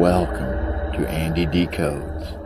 Welcome to Andy Decodes.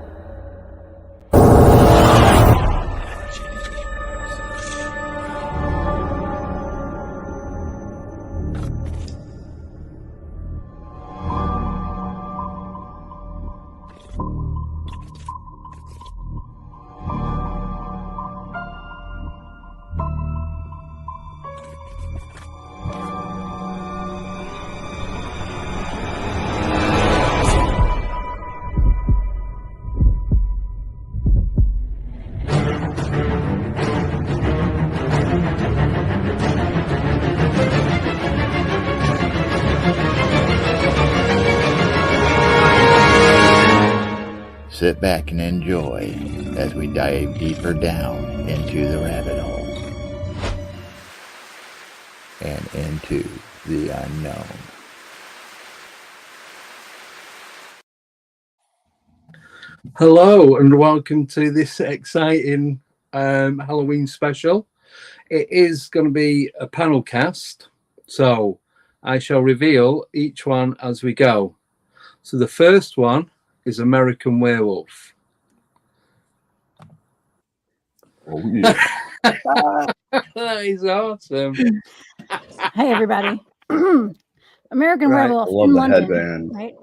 Sit back and enjoy as we dive deeper down into the rabbit hole and into the unknown. Hello and welcome to this exciting Halloween special. It is going to be a panel cast, so I shall reveal each one as we go. So the first one is American Werewolf. Oh, yeah. That is awesome. Hey, everybody. American Right. Werewolf I love in the London. headband. Right?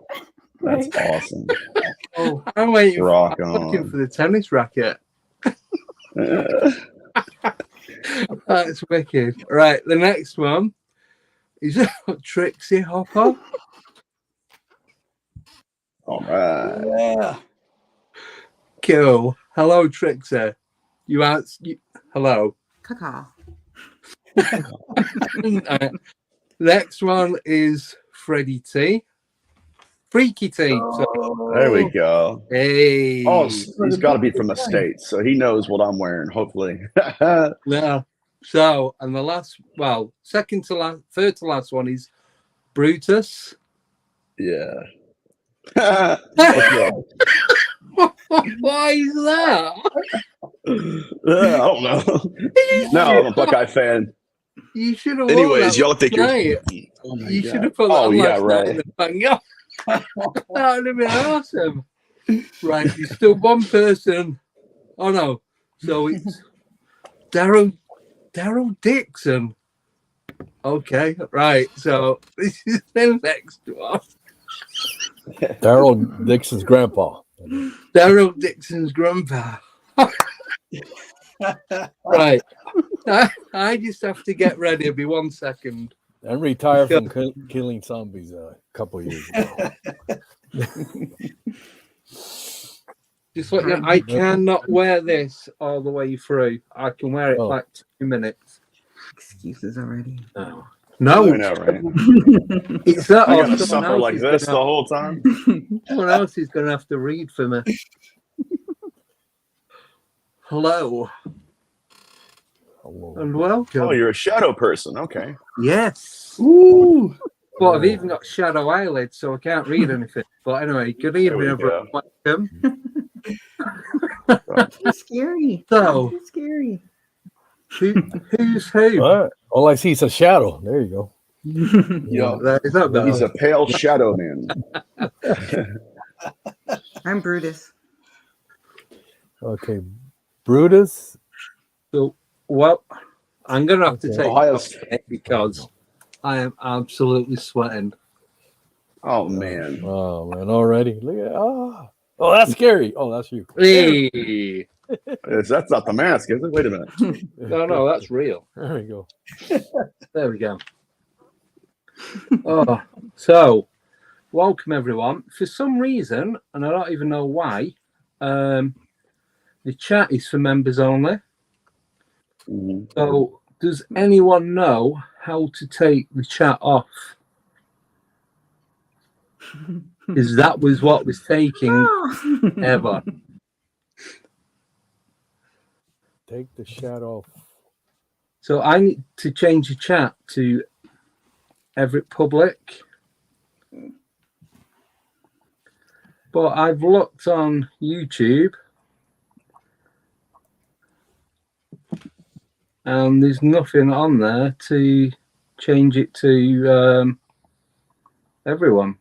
That's Right. awesome. Oh, I'm waiting Rock I'm looking on. for the tennis racket. That's wicked. Right, the next one is Trixie Hopper. All right. Yeah. Cool. Hello, Trixie. Hello. Caca. Next one is Freddie T. Freaky T. There we go. Hey. Oh, he's got to be from the States, so he knows what I'm wearing, hopefully. Yeah. So, and the last, well, second to last, third to last one is Brutus. Yeah. What's Why is that? I don't know. No, I'm a Buckeye fan. You should have. Anyways, y'all think you're. Oh my You God. should have put that Oh, on yeah, last night right. in the banger. That would have been awesome. Right, there's still one person. Oh no, so it's Daryl Dixon. Okay, right. So this is the next one. Daryl Dixon's grandpa. Daryl Dixon's grandpa. Right. I just have to get ready. It'll be 1 second. And retired from killing zombies a couple years ago. Just like that, I cannot wear this all the way through. I can wear it like 2 minutes. Excuses already. No, I know, right? it's that. I Or gotta someone suffer else like is this the gonna- whole time. Someone else is going to have to read for me. Hello and welcome. Oh, you're a shadow person. Okay. Yes. Ooh. But I've even got shadow eyelids, so I can't read anything. But anyway, good evening, we everyone. Welcome. Too scary. So, Too scary. who's who? All right. All I see is a shadow. There you go. Yeah. Is that better? He's a pale shadow man. I'm Brutus. Okay. Brutus. So, well, I'm going to have to take Ohio it because I am absolutely sweating. Oh man. Oh man, already. Look at oh, that's scary. Oh, that's you. Hey. That's not the mask, is it? Wait a minute. No, that's real. There we go. There we go. Oh, so welcome everyone. For some reason, and I don't even know why, the chat is for members only. Mhm. So, does anyone know how to take the chat off? Because that was what was taking ever. Take the shadow off. So I need to change the chat to Everett Public. But I've looked on YouTube and there's nothing on there to change it to everyone.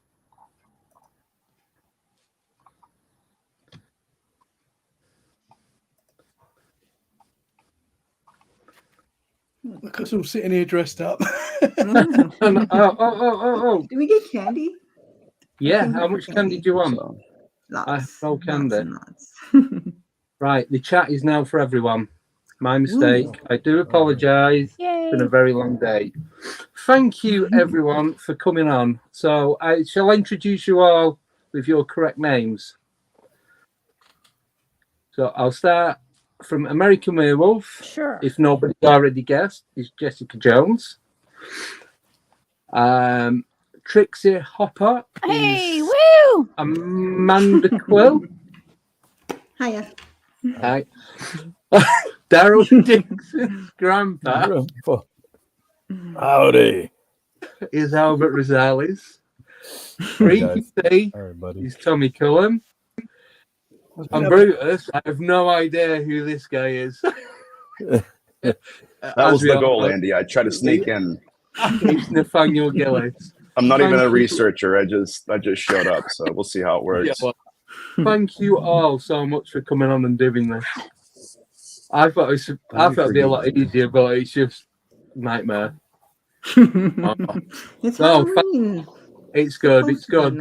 Look at us all sitting here dressed up. Mm. Oh. Do we get candy? Yeah, Candy how for much candy do you want? So, Lots. I have no candy. Lots and lots. Right, the chat is now for everyone. My mistake. I do apologise. It's Yay. been a very long day. Thank you, everyone, for coming on. So, shall I introduce you all with your correct names? So, I'll start from American Werewolf. Sure. If nobody's already guessed, is Jessica Jones. Trixie Hopper Hey, is woo! Amanda Quill. Hiya. Hi. Daryl Dixon's grandpa Howdy. is Albert Rosales. Freaky T All right, buddy. is Tommy Cullen. And Brutus, I have no idea who this guy is. that was the goal, Andy. I tried to sneak in. It's Nathaniel Gillis. I'm not even Thank a you. researcher. I just showed up, so we'll see how it works. Yeah, well, thank you all so much for coming on and doing this. I thought it'd be a lot easier, but it's just nightmare. It's No, Halloween. It's good. It's Supposed to be a good.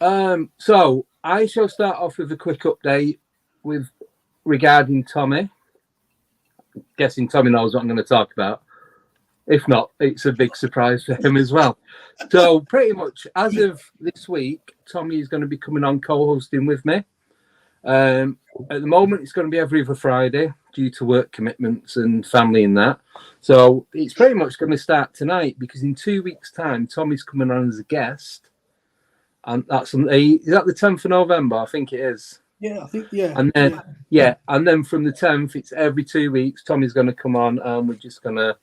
Nightmare. So I shall start off with a quick update regarding Tommy. Guessing Tommy knows what I'm going to talk about. If not, it's a big surprise for him as well. So pretty much as of this week, Tommy is going to be coming on co-hosting with me. At the moment, it's going to be every other Friday due to work commitments and family and that. So it's pretty much going to start tonight because in 2 weeks' time, Tommy's coming on as a guest. And that's is that the 10th of November? I think it is. Yeah, I think, yeah. And then, and then from the 10th, it's every 2 weeks. Tommy's going to come on and we're just going to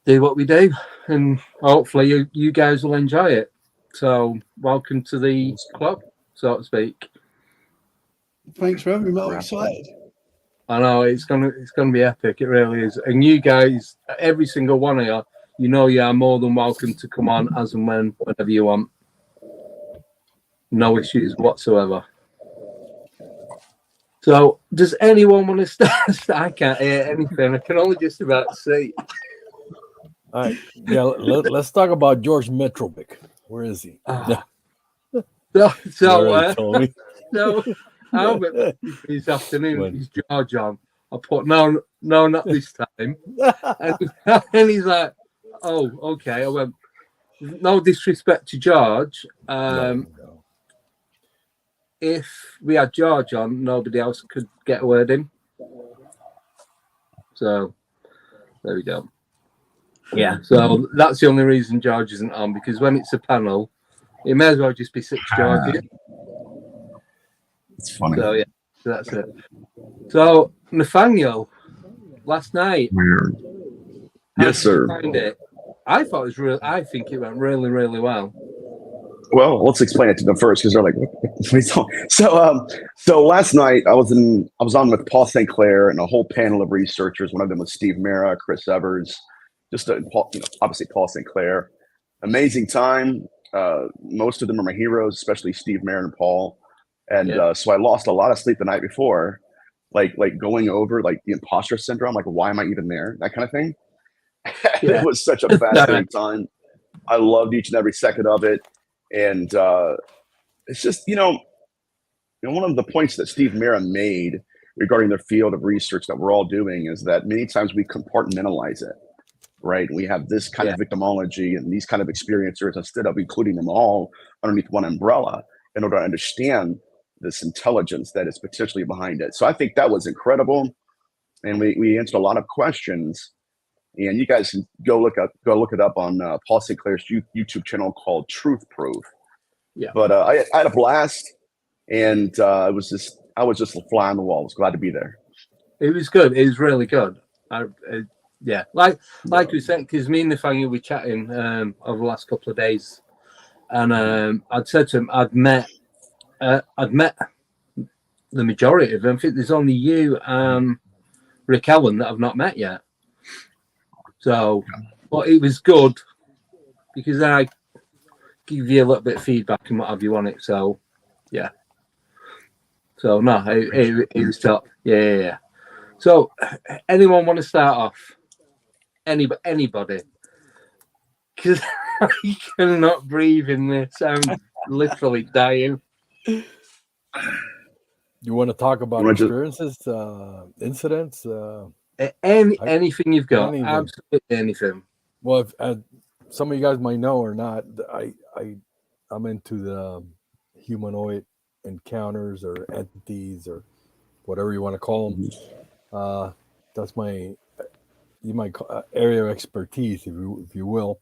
do what we do. And hopefully you guys will enjoy it. So welcome to the club, so to speak. Thanks for having me. I'm excited. I know it's gonna be epic. It really is. And you guys, every single one of you, you are more than welcome to come on as and whenever you want. No issues whatsoever. So, does anyone want to start? I can't hear anything. I can only just about see. All right. Yeah, let's talk about George Metrovic. Where is he? So Albert this afternoon, he's George on. I put no, not this time. And he's like, oh, okay. I went, no disrespect to George. If we had George on, nobody else could get a word in. So there we go. Yeah, so that's the only reason George isn't on, because when it's a panel, it may as well just be 6 Georges. It's funny. So yeah, so that's it. So Nathaniel, last night. Weird. How Yes, did sir. you find it? I thought it was real. I think it went really, really well. Well, let's explain it to them first because they're like, so last night I was on with Paul St. Clair and a whole panel of researchers. One of them was Steve Mera, Chris Evers, obviously Paul St. Clair. Amazing time. Most of them are my heroes, especially Steve Mera and Paul. And so I lost a lot of sleep the night before, like going over like the imposter syndrome, like why am I even there? That kind of thing. It was such a fascinating time. I loved each and every second of it. And it's just, one of the points that Steve Mera made regarding the field of research that we're all doing is that many times we compartmentalize it, right? We have this kind of victimology and these kind of experiencers instead of including them all underneath one umbrella in order to understand this intelligence that is potentially behind it. So I think that was incredible. And we answered a lot of questions. And you guys can go look it up on Paul St. Clair's YouTube channel called Truth Proof. Yeah. But I had a blast, and I was just a fly on the wall. I was glad to be there. It was good. It was really good. Like we said, because me and Nathaniel were chatting over the last couple of days, and I'd said to him I'd met the majority of them. I think there's only you and Rick Allen that I've not met yet. So, but it was good because I give you a little bit of feedback and what have you on it. So, yeah. So no, it was top. Yeah. So, anyone want to start off? Anybody? Because I cannot breathe in this. I'm literally dying. You want to talk about wanna just- experiences, incidents? Anything you've got, anything. absolutely anything. Well, if, some of you guys might know or not, I'm into the humanoid encounters or entities or whatever you want to call them. That's my you might call, area of expertise, if you will.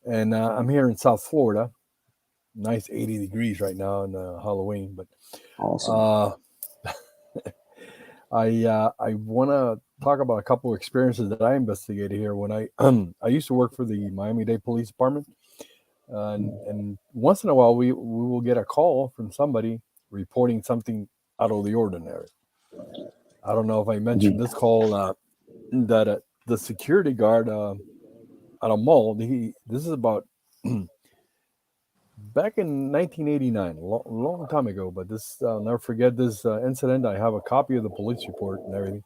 And I'm here in South Florida. Nice 80 degrees right now on Halloween, but Awesome. I want to talk about a couple of experiences that I investigated here when I used to work for the Miami-Dade Police Department, and once in a while we will get a call from somebody reporting something out of the ordinary. I don't know if I mentioned this call that the security guard at a mall. This is about back in 1989, long time ago, but this I'll never forget this incident. I have a copy of the police report and everything.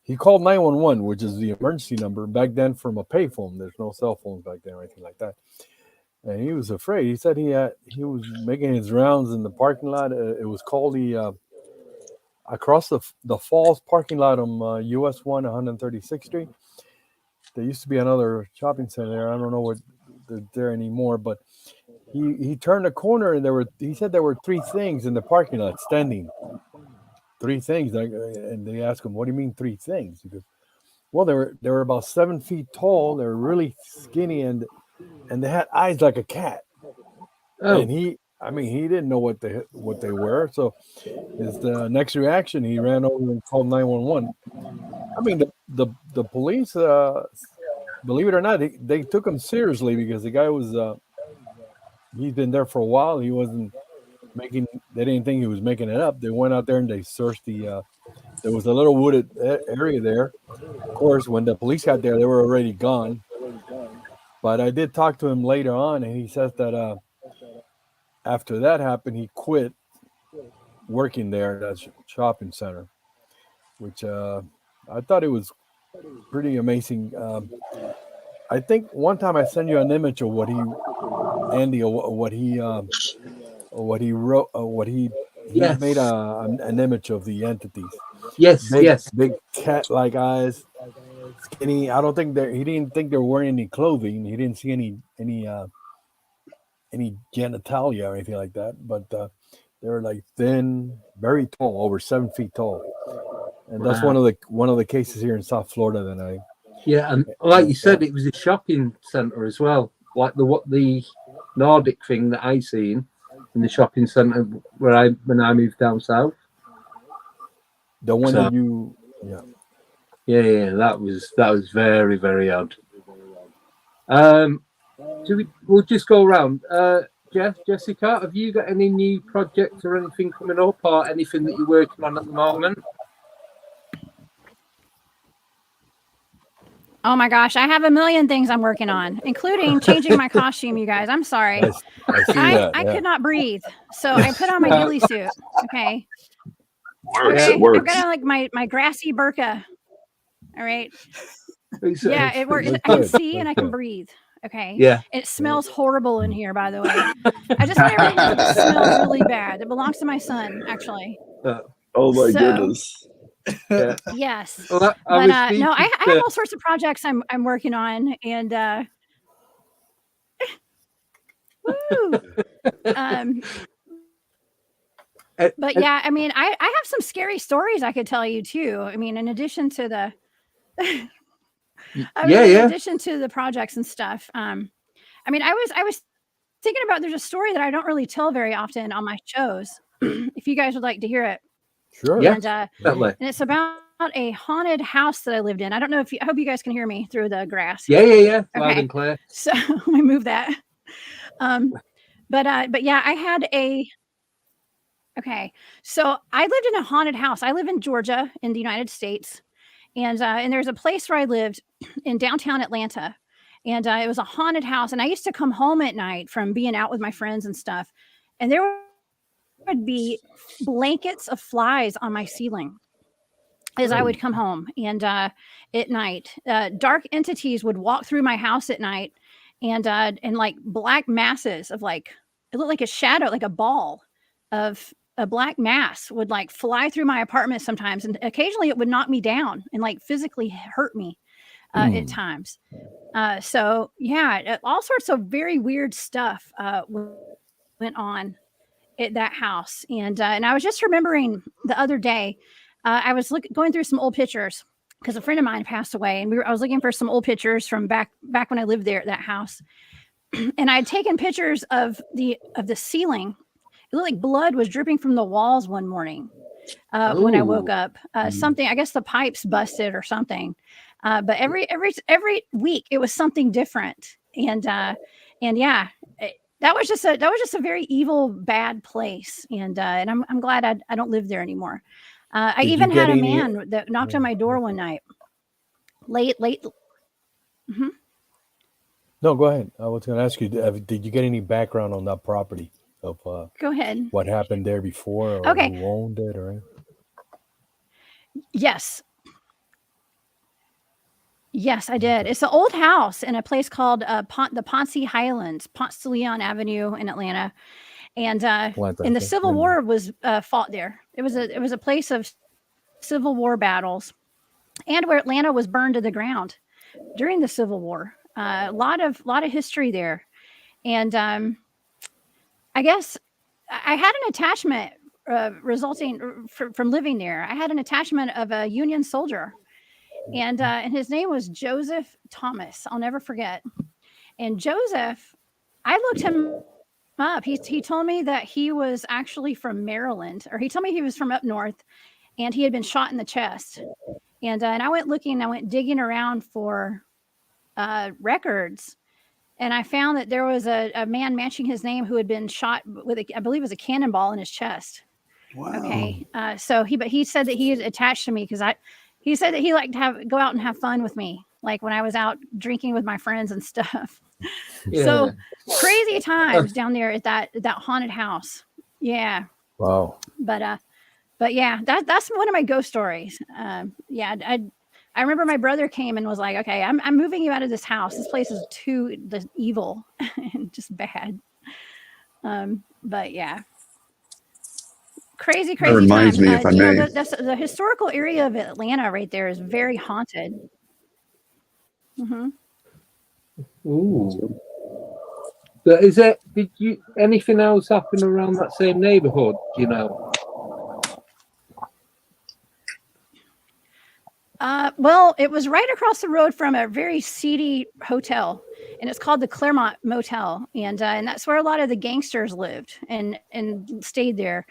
He called 911, which is the emergency number back then, from a payphone. There's no cell phones back then or anything like that. And he was afraid. He said he was making his rounds in the parking lot. It was called the across the Falls parking lot on US 1, 136th Street. There used to be another shopping center there. I don't know what there anymore, but he turned a corner and he said there were three things in the parking lot standing. Three things, and they asked him, "What do you mean three things?" He goes, "Well, they were about 7 feet tall. They were really skinny and they had eyes like a cat." Oh. And he didn't know what they were. So his next reaction, he ran over and called 911. I mean, the police, believe it or not, they took him seriously because the guy was he's been there for a while. He wasn't they didn't think he was making it up. They went out there and they searched there was a little wooded area there. Of course, when the police got there, they were already gone. But I did talk to him later on, and he says that after that happened, he quit working there at that shopping center, which I thought it was pretty amazing. I think one time I sent you an image of what he wrote, he Yes. made an image of the entities. Yes, Big cat-like eyes, skinny. I don't think he didn't think they were wearing any clothing. He didn't see any genitalia or anything like that. But they were like thin, very tall, over 7 feet tall. And that's one of the cases here in South Florida that I. Yeah, and like you said, it was a shopping centre as well, like the Nordic thing that I seen in the shopping centre when I moved down south. The one that you, yeah, that was very, very odd. We'll just go around. Jessica, have you got any new projects or anything coming up, or anything that you're working on at the moment? Oh my gosh, I have a million things I'm working on, including changing my costume, you guys. I'm sorry. I could not breathe. So I put on my ghillie suit. Okay. It works. I've got like my grassy burqa. All right. Yeah, it works. I can see and I can breathe. Okay. Yeah. It smells horrible in here, by the way. I just want everyone to know that it smells really bad. It belongs to my son, actually. Oh my goodness. Yeah. Yes. Well, but no, I have all sorts of projects I'm working on, and woo. But yeah, I mean, I have some scary stories I could tell you too. I mean, in addition to the in addition to the projects and stuff. I mean, I was thinking about, there's a story that I don't really tell very often on my shows. If you guys would like to hear it. Sure. And, and it's about a haunted house that I lived in. I don't know I hope you guys can hear me through the grass. Yeah. Okay. Loud and clear. So let me move that. But yeah, I had so I lived in a haunted house. I live in Georgia in the United States. And there's a place where I lived in downtown Atlanta. And it was a haunted house. And I used to come home at night from being out with my friends and stuff. And there would be blankets of flies on my ceiling. as I would come home, and at night, dark entities would walk through my house at night, and like black masses of like, it looked like a shadow, like a ball of a black mass would like fly through my apartment sometimes, and occasionally it would knock me down and like physically hurt me at times. So yeah, all sorts of very weird stuff went on at that house, and I was just remembering the other day, I was going through some old pictures because a friend of mine passed away, and I was looking for some old pictures from back when I lived there at that house, and I had taken pictures of the ceiling. It looked like blood was dripping from the walls one morning when I woke up. Something, I guess the pipes busted or something. But every week it was something different, and yeah, that was just a very evil, bad place, and I'm glad I don't live there anymore. I even had a man that knocked on my door one night, late. Mm-hmm. No, go ahead. I was going to ask you, did you get any background on that property of go ahead. What happened there before, or okay. who owned it, or anything? Yes, I did. It's an old house in a place called the Ponce Highlands, Ponce de Leon Avenue in Atlanta, and the Civil War was fought there. It was a place of Civil War battles, and where Atlanta was burned to the ground during the Civil War. A lot of history there, and I guess I had an attachment resulting from living there. I had an attachment of a Union soldier. And his name was Joseph Thomas. I'll never forget. And Joseph, I looked him up. He told me that he was actually from Maryland, or he told me he was from up north, and he had been shot in the chest. And I went looking, I went digging around for records, and I found that there was a man matching his name who had been shot with I believe it was a cannonball in his chest. Wow. Okay. So he said that he is attached to me because he said that he liked to go out and have fun with me, like when I was out drinking with my friends and stuff. Yeah. So crazy times down there at that haunted house. Yeah. Wow. But yeah, that's one of my ghost stories. Yeah, I remember my brother came and was like, "Okay, I'm moving you out of this house. This place is too evil and just bad." But yeah. Crazy That reminds time. me, if I may. The historical area of Atlanta right there is very haunted. Mm-hmm. Ooh. But did you anything else happen around that same neighborhood? Do you know? Well, it was right across the road from a very seedy hotel, and it's called the Claremont Motel, and that's where a lot of the gangsters lived and stayed there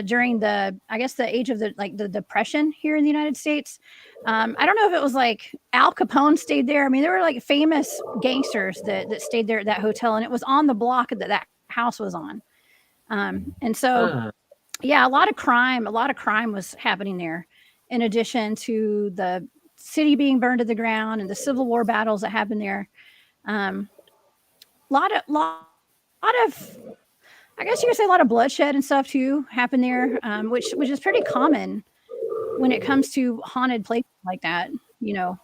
during the age of the Depression here in the United States. I don't know if it was like Al Capone stayed there. I mean, there were like famous gangsters that stayed there at that hotel, and it was on the block that house was on. And so, yeah, a lot of crime was happening there. In addition to the city being burned to the ground and the Civil War battles that happened there, lot of, I guess you could say a lot of bloodshed and stuff too happened there, which is pretty common when it comes to haunted places like that. You know,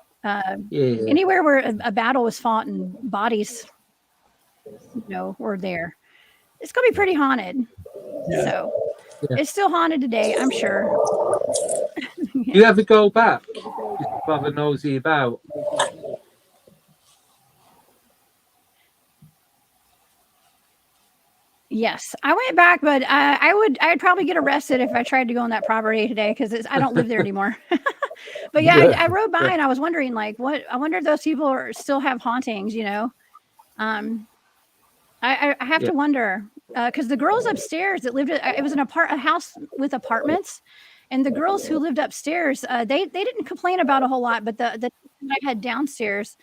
anywhere where a battle was fought and bodies, were there, it's gonna be pretty haunted. Yeah. So. Yeah. It's still haunted today, I'm sure. Do you ever go back? Just have a nosy about? Yes, I went back, but I'd probably get arrested if I tried to go on that property today because I don't live there anymore. But yeah, I rode by and I was wondering, like, I wonder if those people still have hauntings, I have to wonder because the girls upstairs that lived, it was a house with apartments, and the girls who lived upstairs, they didn't complain about a whole lot, but the I had downstairs,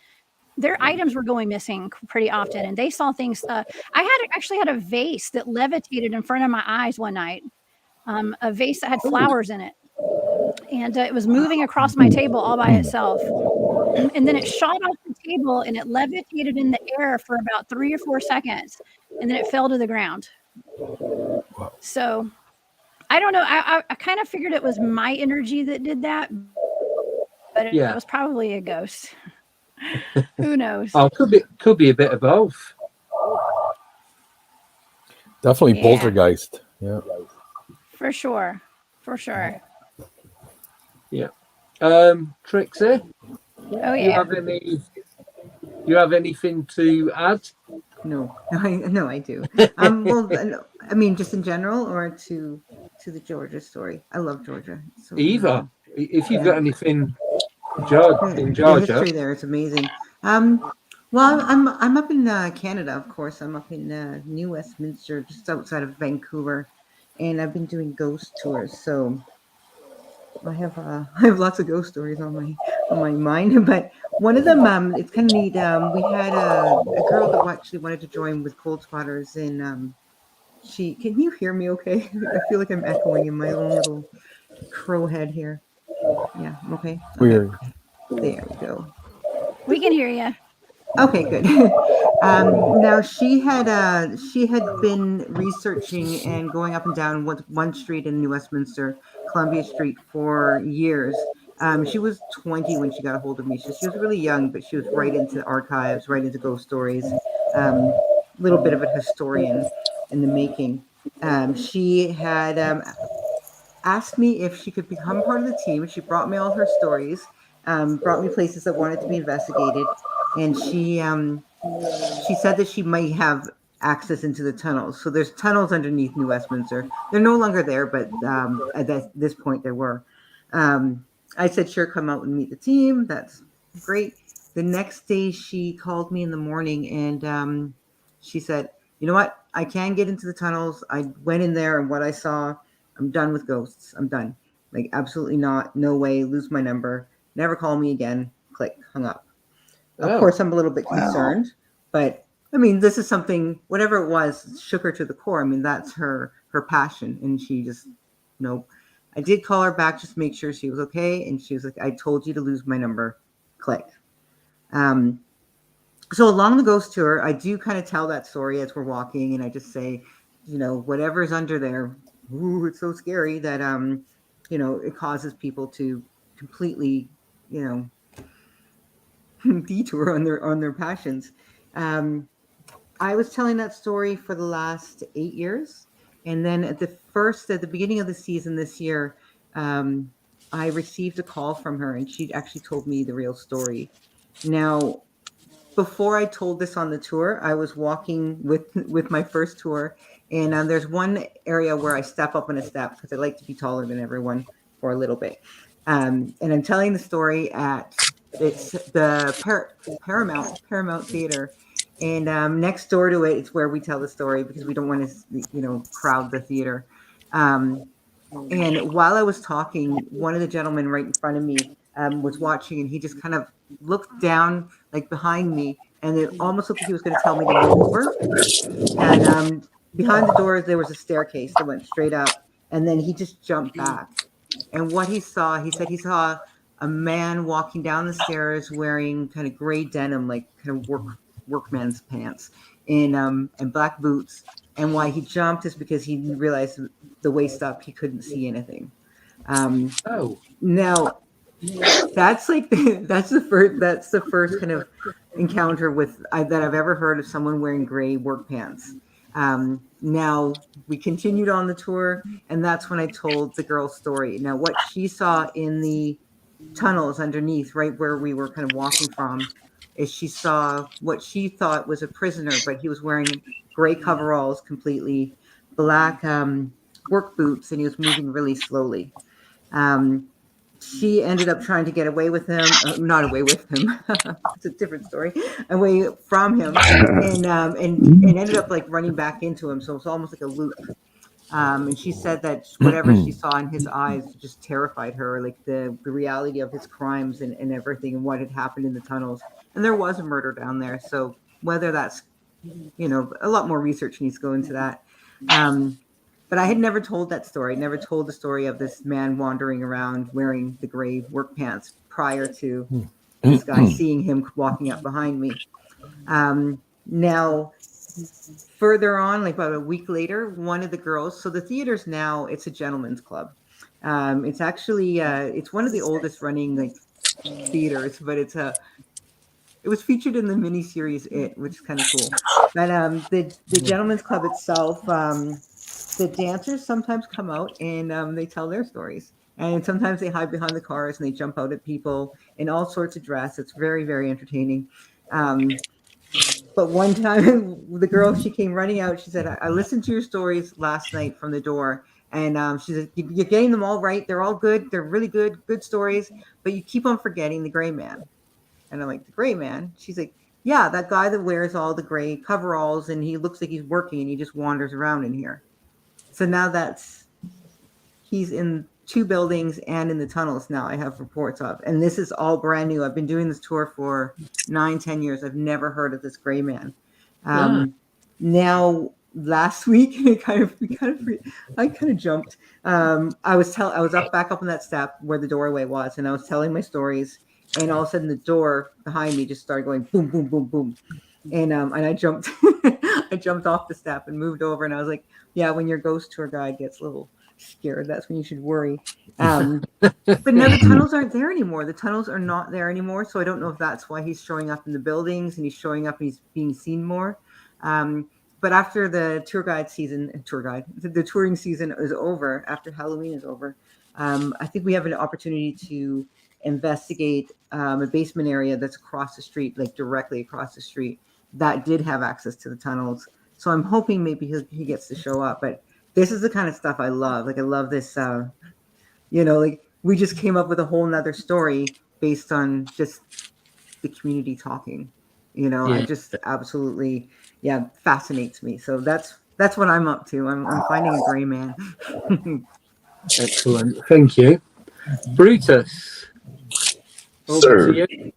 their items were going missing pretty often, and they saw things. I actually had a vase that levitated in front of my eyes one night, a vase that had flowers in it, and it was moving across my table all by itself. And then it shot off the table and it levitated in the air for about 3 or 4 seconds, and then it fell to the ground. So I don't know. I kind of figured it was my energy that did that, but it was probably a ghost. Who knows? Oh, could be a bit of both. Definitely poltergeist. Yeah. For sure. Yeah. Trixie? Oh yeah. You have anything to add? No, I do. Well, I mean, just in general, or to the Georgia story. I love Georgia. So Either. If you've got anything in the Georgia. history there is amazing. Well, I'm up in Canada, of course. I'm up in New Westminster, just outside of Vancouver, and I've been doing ghost tours. So I have lots of ghost stories on my mind. But one of them, it's kind of neat. We had a girl that actually wanted to join with Cold Spotters, and can you hear me? Okay, I feel like I'm echoing in my own little crow head here. Yeah. Okay. Weird. There we go. We can hear you. Okay, good. Now she had been researching and going up and down one street in New Westminster, Columbia Street, for years. She was 20 when she got a hold of me. She was really young, but she was right into archives, right into ghost stories. Little bit of a historian in the making. She had asked me if she could become part of the team. She brought me all her stories, brought me places that wanted to be investigated, and she said that she might have access into the tunnels. So there's tunnels underneath New Westminster. They're no longer there, but at this point there were. I said, sure, come out and meet the team. That's great. The next day she called me in the morning and she said, you know what? I can get into the tunnels. I went in there and what I saw, I'm done with ghosts. I'm done. Like, absolutely not. No way. Lose my number. Never call me again. Click. Hung up. Of course, I'm a little bit concerned, but I mean, this is something, whatever it was, shook her to the core. I mean, that's her passion. And she just, nope. I did call her back just to make sure she was okay. And she was like, I told you to lose my number. Click. So along the ghost tour, I do kind of tell that story as we're walking. And I just say, you know, whatever's under there, ooh, it's so scary that, you know, it causes people to completely, you know, detour on their passions. I was telling that story for the last 8 years, and then at the beginning of the season this year, I received a call from her, and she actually told me the real story. Now, before I told this on the tour, I was walking with my first tour, and there's one area where I step up on a step because I like to be taller than everyone for a little bit, and I'm telling the story at the Paramount Theater, and next door to it is where we tell the story because we don't want to, you know, crowd the theater. And while I was talking, one of the gentlemen right in front of me was watching, and he just kind of looked down, like behind me, and it almost looked like he was going to tell me to move over. And behind the doors, there was a staircase that went straight up, and then he just jumped back. And what he saw, he said he saw a man walking down the stairs wearing kind of gray denim, like kind of workman's pants, and black boots. And why he jumped is because he realized the waist up, he couldn't see anything. Now that's like that's the first kind of encounter with that I've ever heard of someone wearing gray work pants. Now we continued on the tour, and that's when I told the girl's story. Now, what she saw in the tunnels underneath, right where we were kind of walking from, is she saw what she thought was a prisoner, but he was wearing gray coveralls, completely black work boots, and he was moving really slowly. She ended up trying to get away with him, not away with him. It's a different story. Away from him, and ended up like running back into him. So it's almost like a loop. And she said that whatever she saw in his eyes just terrified her, like the reality of his crimes and everything, and what had happened in the tunnels. And there was a murder down there. So whether that's, you know, a lot more research needs to go into that. But I had never told that story, never told the story of this man wandering around wearing the gray work pants prior to this guy seeing him walking up behind me. Now, further on, like about a week later, one of the girls, so the theater's now, it's a gentleman's club. It's actually, it's one of the oldest running like theaters, but it was featured in the miniseries It, which is kind of cool. But the Gentlemen's Club itself, the dancers sometimes come out and they tell their stories. And sometimes they hide behind the cars and they jump out at people in all sorts of dress. It's very, very entertaining. But one time, the girl, she came running out. She said, I listened to your stories last night from the door. And she said, you're getting them all right. They're all good. They're really good stories. But you keep on forgetting the gray man. And I'm like, the gray man? She's like, yeah, that guy that wears all the gray coveralls and he looks like he's working and he just wanders around in here. So now he's in 2 buildings and in the tunnels now, I have reports of. And this is all brand new. I've been doing this tour for 9-10 years. I've never heard of this gray man. Now, last week, I kind of jumped. I was back up on that step where the doorway was, and I was telling my stories. And all of a sudden, the door behind me just started going boom, boom, boom, boom. And I jumped, I jumped off the step and moved over. And I was like, yeah, when your ghost tour guide gets a little scared, that's when you should worry. But now the tunnels aren't there anymore. The tunnels are not there anymore. So I don't know if that's why he's showing up in the buildings and he's showing up and he's being seen more. But after the the touring season is over, after Halloween is over, I think we have an opportunity to investigate a basement area that's across the street, like directly across the street, that did have access to the tunnels. So I'm hoping maybe he gets to show up. But this is the kind of stuff I love. Like I love this, like we just came up with a whole nother story based on just the community talking. I just absolutely, fascinates me. So that's what I'm up to. I'm finding a gray man. Excellent. Thank you. Brutus. Sir, you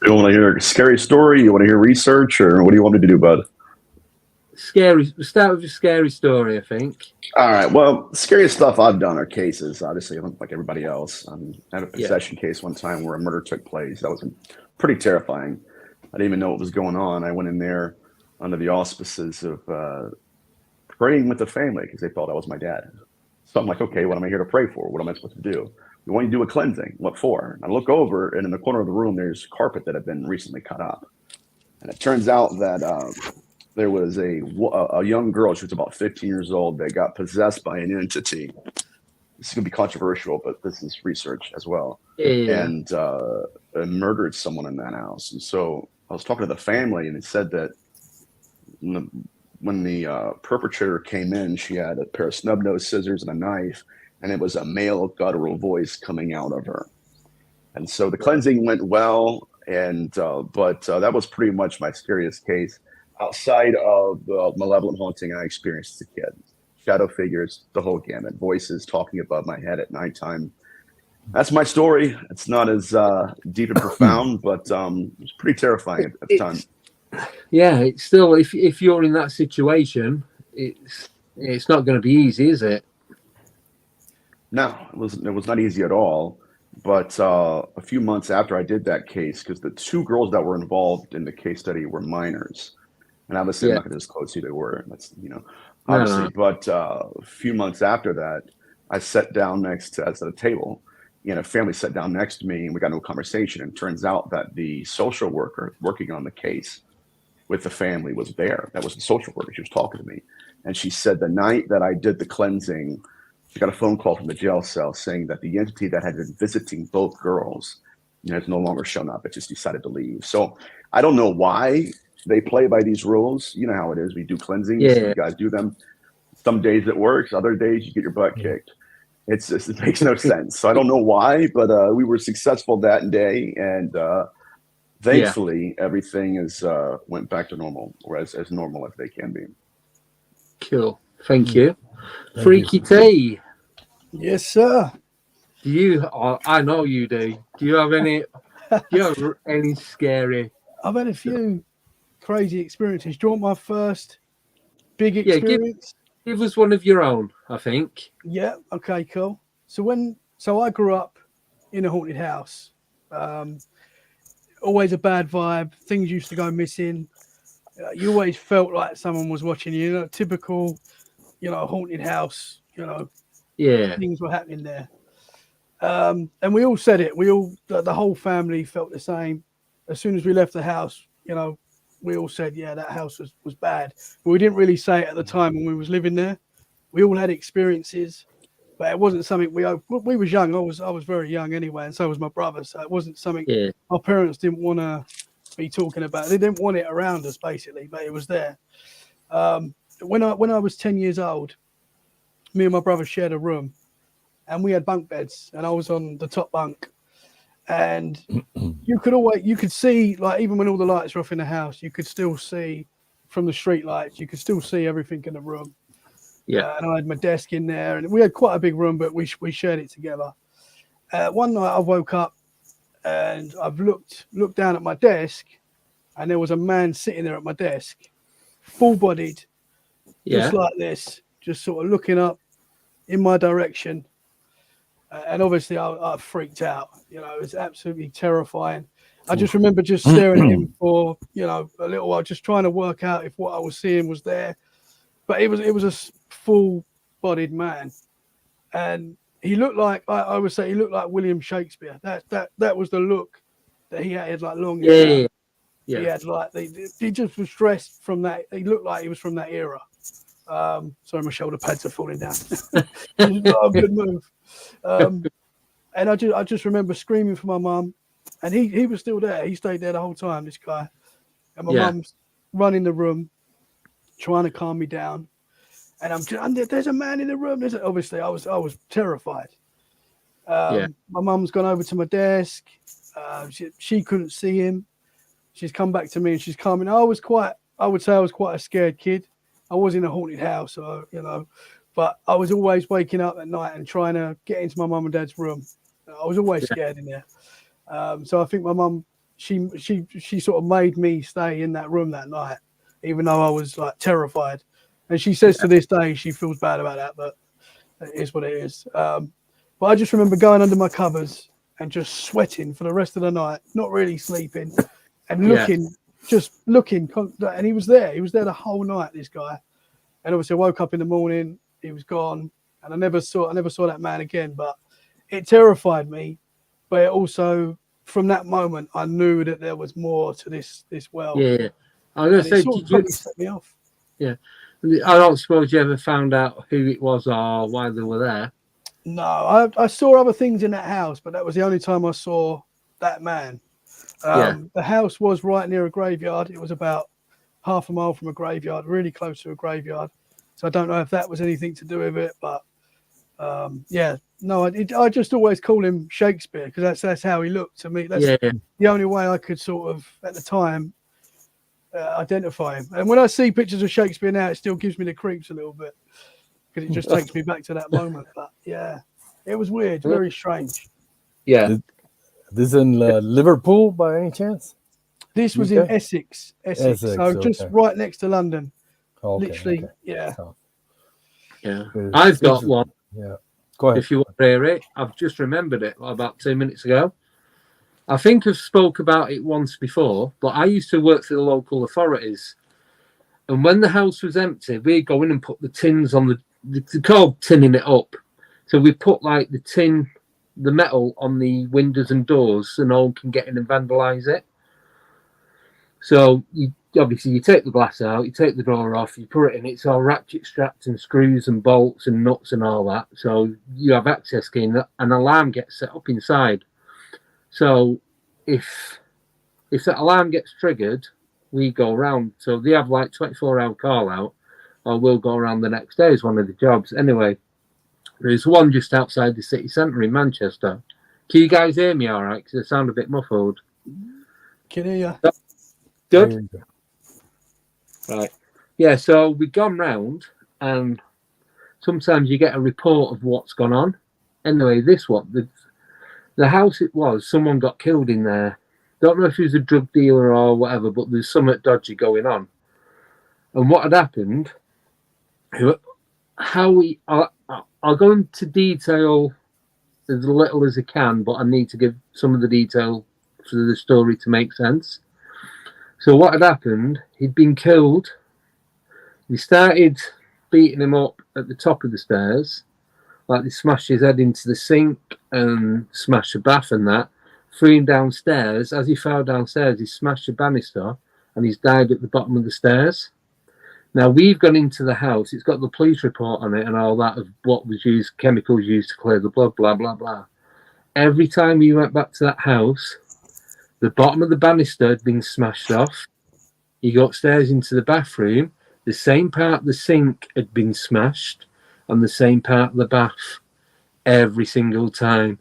want to hear a scary story? You want to hear research, or what do you want me to do, bud? Scary. We'll start with a scary story, I think. All right. Well, scariest stuff I've done are cases. Obviously, like everybody else. I had a possession case one time where a murder took place. That was pretty terrifying. I didn't even know what was going on. I went in there under the auspices of praying with the family because they thought I was my dad. So I'm like, okay, what am I here to pray for? What am I supposed to do? We want you to do a cleansing. What for? And I look over, and in the corner of the room, there's carpet that had been recently cut up. And it turns out that there was a young girl, she was about 15 years old, that got possessed by an entity. This is going to be controversial, but this is research as well. Yeah. And murdered someone in that house. And so I was talking to the family, and it said that when the perpetrator came in, she had a pair of snub-nosed scissors and a knife, and it was a male guttural voice coming out of her. And so the cleansing went well, and but that was pretty much my scariest case outside of the malevolent haunting I experienced as a kid. Shadow figures, the whole gamut, voices talking above my head at nighttime. That's my story. It's not as deep and profound, but it's pretty terrifying at the time. Yeah, it's still, if you're in that situation, it's not going to be easy, is it? No, it was not easy at all. But a few months after I did that case, because the 2 girls that were involved in the case study were minors, and obviously I'm not going to disclose who they were. That's obviously. No. But a few months after that, I sat down next to us at a table. A family sat down next to me, and we got into a conversation. And it turns out that the social worker working on the case with the family was there. That was the social worker. She was talking to me, and she said the night that I did the cleansing, she got a phone call from the jail cell saying that the entity that had been visiting both girls has no longer shown up. It just decided to leave. So I don't know why they play by these rules. You know how it is. We do cleansings. Yeah. You guys do them. Some days it works. Other days you get your butt kicked. It makes no sense. So I don't know why, but we were successful that day. And thankfully, everything went back to normal, or as normal as they can be. Cool. Thank you. Freaky T. Yes, sir. I know you do. Do you have any scary? I've had a few crazy experiences. Do you want my first big experience? Give us one of your own, I think. Yeah. Okay, cool. So I grew up in a haunted house. Always a bad vibe. Things used to go missing. You always felt like someone was watching you. Typical, haunted house. Yeah. Things were happening there. And we all said it. The whole family felt the same. As soon as we left the house, we all said, yeah, that house was bad. But we didn't really say it at the time when we was living there. We all had experiences, but it wasn't something we was young. I was very young anyway, and so was my brother. So it wasn't something our parents didn't want to be talking about. They didn't want it around us, basically, but it was there. When I was 10 years old, me and my brother shared a room, and we had bunk beds, and I was on the top bunk. And you could see, like, even when all the lights were off in the house, you could still see from the street lights, you could still see everything in the room. Yeah. And I had my desk in there, and we had quite a big room, but we shared it together. One night I woke up and I've looked down at my desk, and there was a man sitting there at my desk, full-bodied, just like this, just sort of looking up in my direction. And obviously I freaked out. It was absolutely terrifying. I just remember just staring at him for, a little while, just trying to work out if what I was seeing was there. But it was a full-bodied man. And he looked like, I would say he looked like William Shakespeare. That was the look that he had, like long hair. Yeah. He had like, he just was dressed from that. He looked like he was from that era. Sorry, my shoulder pads are falling down. Not a good move. And I just remember screaming for my mum, and he was still there. He stayed there the whole time, this guy. And my mum's running the room, trying to calm me down. And there's a man in the room. Obviously, I was terrified. My mum's gone over to my desk. She couldn't see him. She's come back to me and she's calming. I would say I was quite a scared kid. I was in a haunted house, so, but I was always waking up at night and trying to get into my mum and dad's room. I was always scared in there. So I think my mum, she sort of made me stay in that room that night, even though I was like terrified. And she says to this day she feels bad about that, but it is what it is. But I just remember going under my covers and just sweating for the rest of the night, not really sleeping, and looking. Just looking, and he was there. He was there the whole night, this guy. And obviously, I woke up in the morning. He was gone, and I never saw that man again. But it terrified me. But it also, from that moment, I knew that there was more to this world. Yeah, I was going to say, did you set me off? Yeah, I don't suppose you ever found out who it was or why they were there. No, I saw other things in that house, but that was the only time I saw that man. The house was right near a graveyard. It was about half a mile from a graveyard, really close to a graveyard. So I don't know if that was anything to do with it, but I just always call him Shakespeare because that's how he looked to me. That's the only way I could sort of at the time identify him. And when I see pictures of Shakespeare now, it still gives me the creeps a little bit because it just takes me back to that moment. But it was weird, very strange. Yeah. This in Liverpool by any chance? This was in Essex. So just right next to London. Literally, I've got one. Yeah. Go ahead. If you want to hear it, I've just remembered it about 2 minutes ago. I think I've spoke about it once before, but I used to work for the local authorities. And when the house was empty, we'd go in and put the tins on they're called tinning it up. So we put like the metal on the windows and doors so no one can get in and vandalise it. So you take the glass out, you take the door off, you put it in, it's all ratchet strapped and screws and bolts and nuts and all that. So you have access key and an alarm gets set up inside. So if that alarm gets triggered, we go around. So they have like 24-hour call out, or we'll go around the next day as one of the jobs. Anyway, there's one just outside the city centre in Manchester. Can you guys hear me all right? Because I sound a bit muffled. Can hear you. Good? Right. Yeah, so we've gone round, and sometimes you get a report of what's gone on. Anyway, this one, the house it was, someone got killed in there. Don't know if he was a drug dealer or whatever, but there's something dodgy going on. And what had happened, I'll go into detail as little as I can, but I need to give some of the detail for the story to make sense. So what had happened, he'd been killed. He started beating him up at the top of the stairs. Like he smashed his head into the sink and smashed the bath and that. Threw him downstairs. As he fell downstairs, he smashed the banister and he's died at the bottom of the stairs. Now we've gone into the house. It's got the police report on it and all that of what was used, chemicals used to clear the blood, blah, blah, blah. Every time we went back to that house, the bottom of the banister had been smashed off. You go upstairs into the bathroom, the same part of the sink had been smashed and the same part of the bath every single time.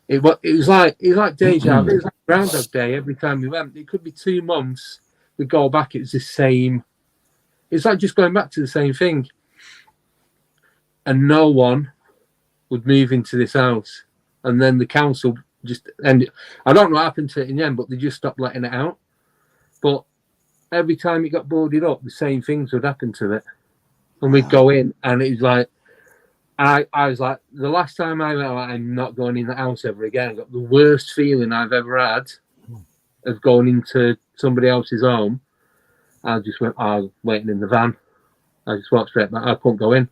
It was like deja vu. It was like Groundhog Day every time we went. It could be 2 months. We go back, it was the same. It's like just going back to the same thing. And no one would move into this house. And then the council just ended. I don't know what happened to it in the end, but they just stopped letting it out. But every time it got boarded up, the same things would happen to it. And we'd go in, and it was like, I was like, the last time I went, I'm not going in the house ever again. I got the worst feeling I've ever had of going into somebody else's home. I just went, waiting in the van. I just walked straight back. I couldn't go in.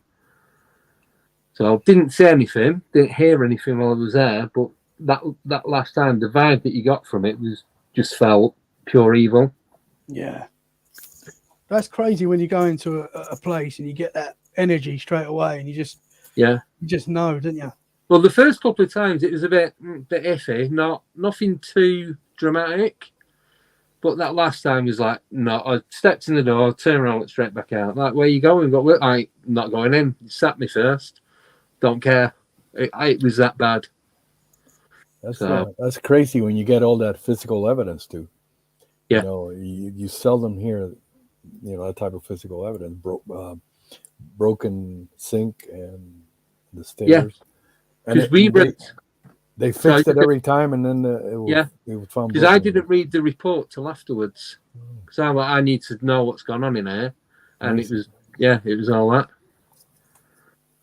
So I didn't say anything, didn't hear anything while I was there. But that last time, the vibe that you got from it was just felt pure evil. Yeah. That's crazy when you go into a place and you get that energy straight away and you just know, don't you? Well, the first couple of times it was a bit iffy, nothing too dramatic. But that last time was like, no, I stepped in the door, turned around, went straight back out. Like, where you going? I'm not going in. You sat me first. Don't care. It was that bad. That's crazy when you get all that physical evidence too. Yeah. You know, you seldom hear, that type of physical evidence. Broken sink and the stairs. Yeah. And they fixed it every time, and then it was found. Because I didn't read the report till afterwards. Because I'm like, I need to know what's going on in here, and it was all that.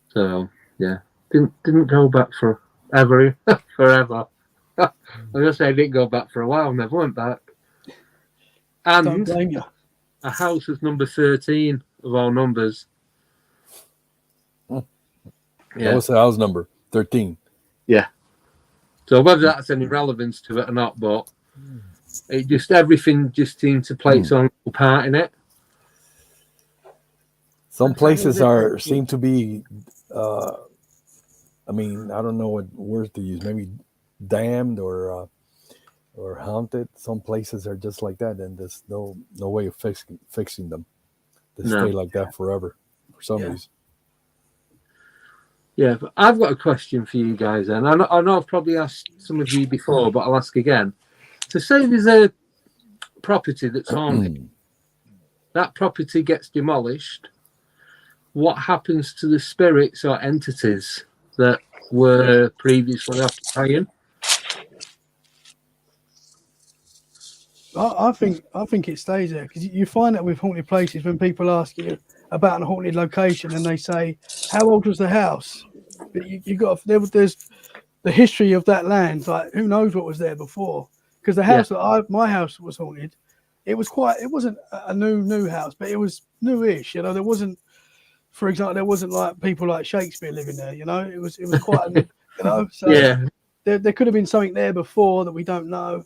So yeah, didn't go back forever. I was gonna say I didn't go back for a while. Never went back. And Don't blame you. A house was number 13 of all numbers. Yeah. That was the house number 13. Yeah. So whether that's any relevance to it or not, but everything just seemed to play its own part in it. Some places seem to be, I don't know what words to use. Maybe damned or haunted. Some places are just like that, and there's no way of fixing them. They stay like that forever for some reason. Yeah, but I've got a question for you guys then. I know I've probably asked some of you before, but I'll ask again. So say there's a property that's haunted. That property gets demolished. What happens to the spirits or entities that were previously occupying? I think it stays there, because you find that with haunted places, when people ask you about a haunted location and they say, how old was the house? But there's the history of that land. Like, who knows what was there before? Because the house my house was haunted. It wasn't a new house, but it was newish. There wasn't, for example, like people like Shakespeare living there. It was quite, so there could have been something there before that we don't know.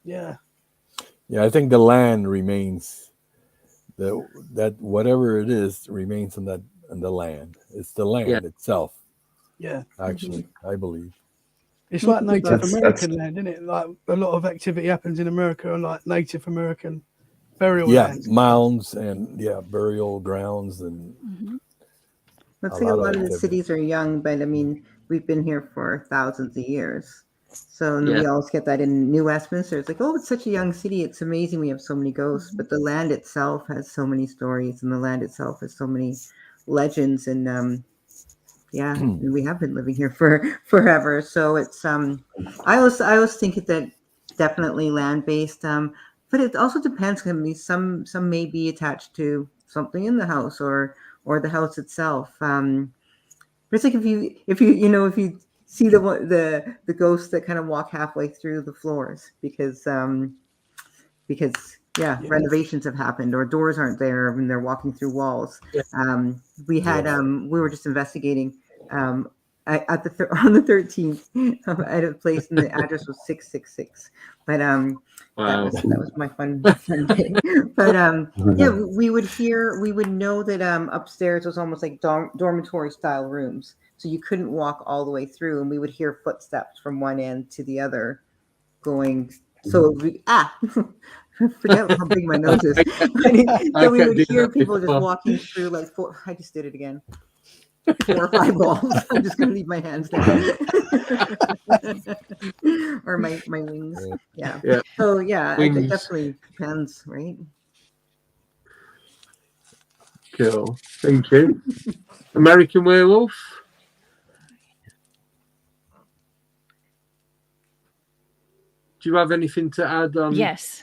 Yeah, I think the land remains, that whatever it is remains in the land. It's the land itself. Yeah, actually, I believe it's like Native American land, isn't it? Like a lot of activity happens in America on like Native American burial lands. Mounds and burial grounds and. Let's say a lot of the cities are young, but I mean, we've been here for thousands of years. So we always get that in New Westminster. It's like, oh, it's such a young city. It's amazing we have so many ghosts. But the land itself has so many stories, and the land itself has so many legends. And and we have been living here for forever. So it's I always think that definitely land based. But it also depends. I mean, some may be attached to something in the house or the house itself. But it's like if you see the ghosts that kind of walk halfway through the floors because renovations have happened, or doors aren't there when they're walking through walls. We were just investigating on the 13th at a place, and the address was 666. But Wow. that was my fun day. But we would know that upstairs was almost like dormitory style rooms, so you couldn't walk all the way through, and we would hear footsteps from one end to the other going. So forget how big my nose is. So we would hear people just walking through like four. I just did it again. 4 or 5 balls. I'm just going to leave my hands down. Or my wings. Yeah. So wings. It definitely depends, right? Cool. Thank you. American Werewolf. Do you have anything to add on? Yes.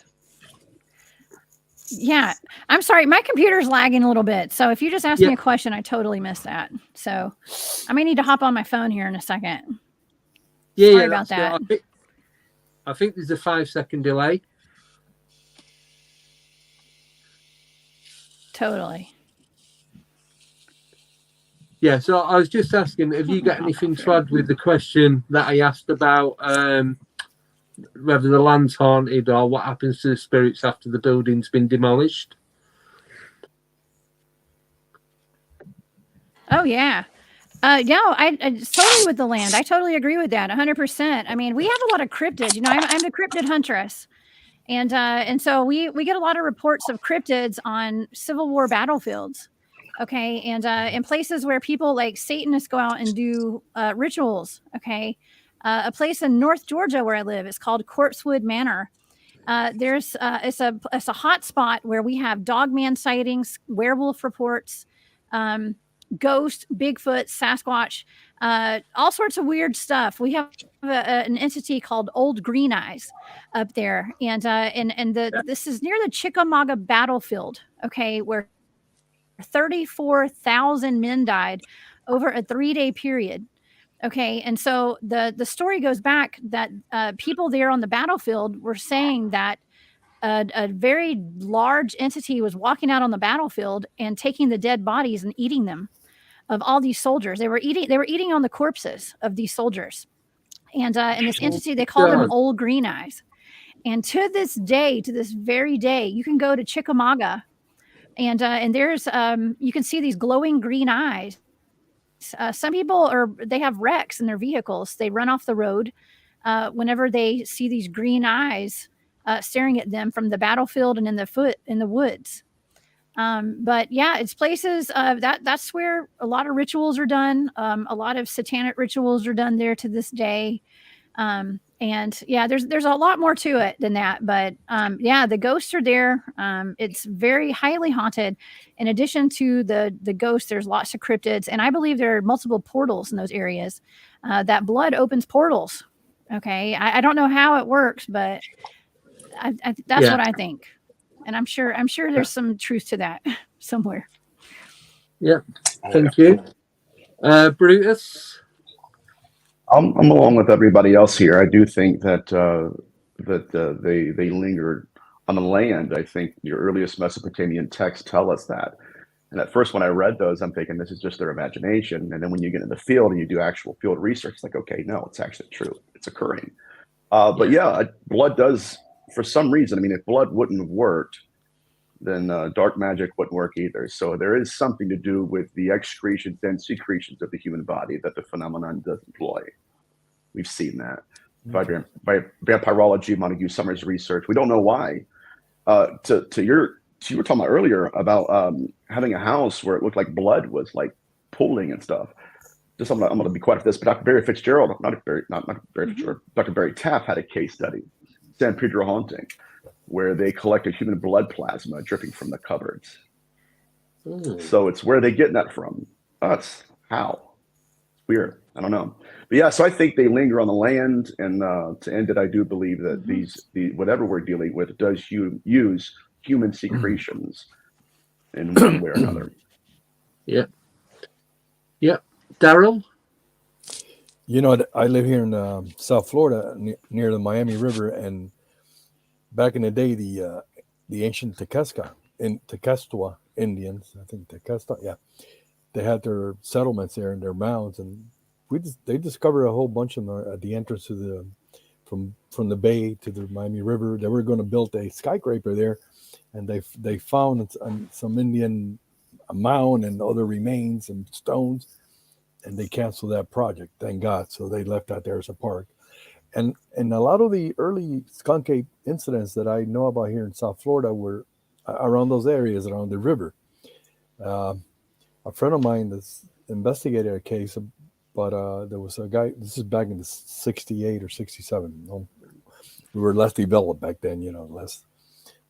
Yeah. I'm sorry. My computer's lagging a little bit. So if you just asked me a question, I totally missed that. So I may need to hop on my phone here in a second. Sorry about that. I think there's a 5-second delay. Totally. Yeah, so I was just asking, have you got anything to add with the question that I asked about whether the land's haunted or what happens to the spirits after the building's been demolished? Oh, yeah. I totally with the land. I totally agree with that 100%. I mean, we have a lot of cryptids. I'm a cryptid huntress. And so we get a lot of reports of cryptids on Civil War battlefields. Okay. And in places where people like Satanists go out and do rituals. Okay. A place in North Georgia where I live is called Corpsewood Manor. It's a hot spot where we have dogman sightings, werewolf reports, ghost, Bigfoot, Sasquatch, all sorts of weird stuff. We have an entity called Old Green Eyes up there, and this is near the Chickamauga battlefield. Okay, where 34,000 men died over a 3-day period. Okay, and so the story goes back that people there on the battlefield were saying that a very large entity was walking out on the battlefield and taking the dead bodies and eating them of all these soldiers. They were eating on the corpses of these soldiers, and this entity, they called them Old Green Eyes. And to this very day, you can go to Chickamauga, and there's you can see these glowing green eyes. Some people they have wrecks in their vehicles. They run off the road whenever they see these green eyes staring at them from the battlefield and in the woods. But yeah, it's places that's where a lot of rituals are done. A lot of satanic rituals are done there to this day. And yeah, there's a lot more to it than that, but yeah, the ghosts are there. It's very highly haunted. In addition to the ghosts, there's lots of cryptids, and I believe there are multiple portals in those areas. That blood opens portals. Okay, I don't know how it works, but that's what I think, and I'm sure there's some truth to that somewhere. Yeah, thank you, Brutus. I'm along with everybody else here. I do think that they lingered on the land. I think your earliest Mesopotamian texts tell us that. And at first, when I read those, I'm thinking this is just their imagination. And then when you get in the field and you do actual field research, it's like, okay, no, it's actually true. It's occurring. But yeah, blood does, for some reason. I mean, if blood wouldn't have worked, then dark magic wouldn't work either. So there is something to do with the excretions and secretions of the human body that the phenomenon does employ. We've seen that by vampirology, Montague Summers research. We don't know why. You were talking about earlier about having a house where it looked like blood was like pooling and stuff. Just I'm going to be quiet for this, but Dr. Barry Fitzgerald, Dr. Barry Taff had a case study, San Pedro haunting, where they collected human blood plasma dripping from the cupboards. So it's where they getting that from. That's how. It's weird. I don't know. But yeah, so I think they linger on the land. And to end it, I do believe that whatever we're dealing with does use human secretions in one way or another. Yeah. Yeah. Daryl? I live here in South Florida near the Miami River, and back in the day, the the ancient Tequestwa Indians. I think Tequesta, yeah. They had their settlements there and their mounds, and they discovered a whole bunch of them at the entrance to the from the bay to the Miami River. They were going to build a skyscraper there, and they found some Indian mound and other remains and stones, and they canceled that project. Thank God. So they left that there as a park. And a lot of the early skunk ape incidents that I know about here in South Florida were around those areas, around the river. A friend of mine that's investigated a case, but there was a guy, this is back in the 68 or 67. We were less developed back then, less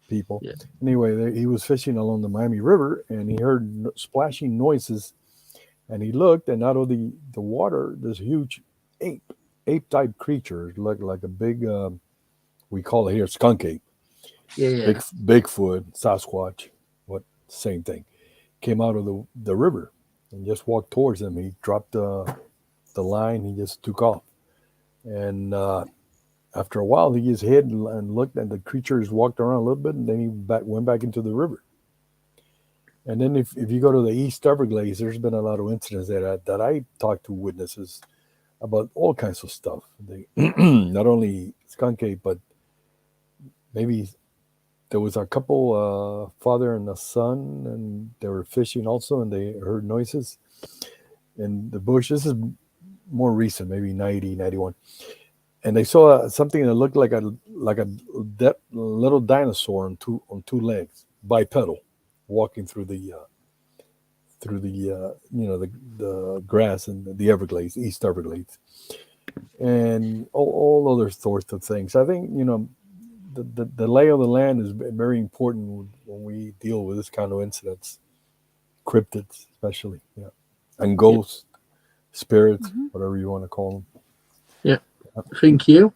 people. Yeah. Anyway, he was fishing along the Miami River, and he heard splashing noises, and he looked, and out of the water, this huge ape-type creature. It looked like a big, we call it here skunk ape. Yeah. Bigfoot, Sasquatch, same thing. Came out of the river and just walked towards him. He dropped the line. He just took off. And after a while, he just hid and looked, and the creature just walked around a little bit, and then he went back into the river. And then if you go to the East Everglades, there's been a lot of incidents that I talked to witnesses about all kinds of stuff. They not only skunk ape, but maybe there was a couple, father and a son, and they were fishing also, and they heard noises in the bush. This is more recent, maybe 90, 91. And they saw something that looked like a little dinosaur on two legs, bipedal, walking through the grass in the Everglades, East Everglades, and all other sorts of things. I think the lay of the land is very important when we deal with this kind of incidents, cryptids especially, and ghosts, spirits, whatever you want to call them. Yeah, thank you.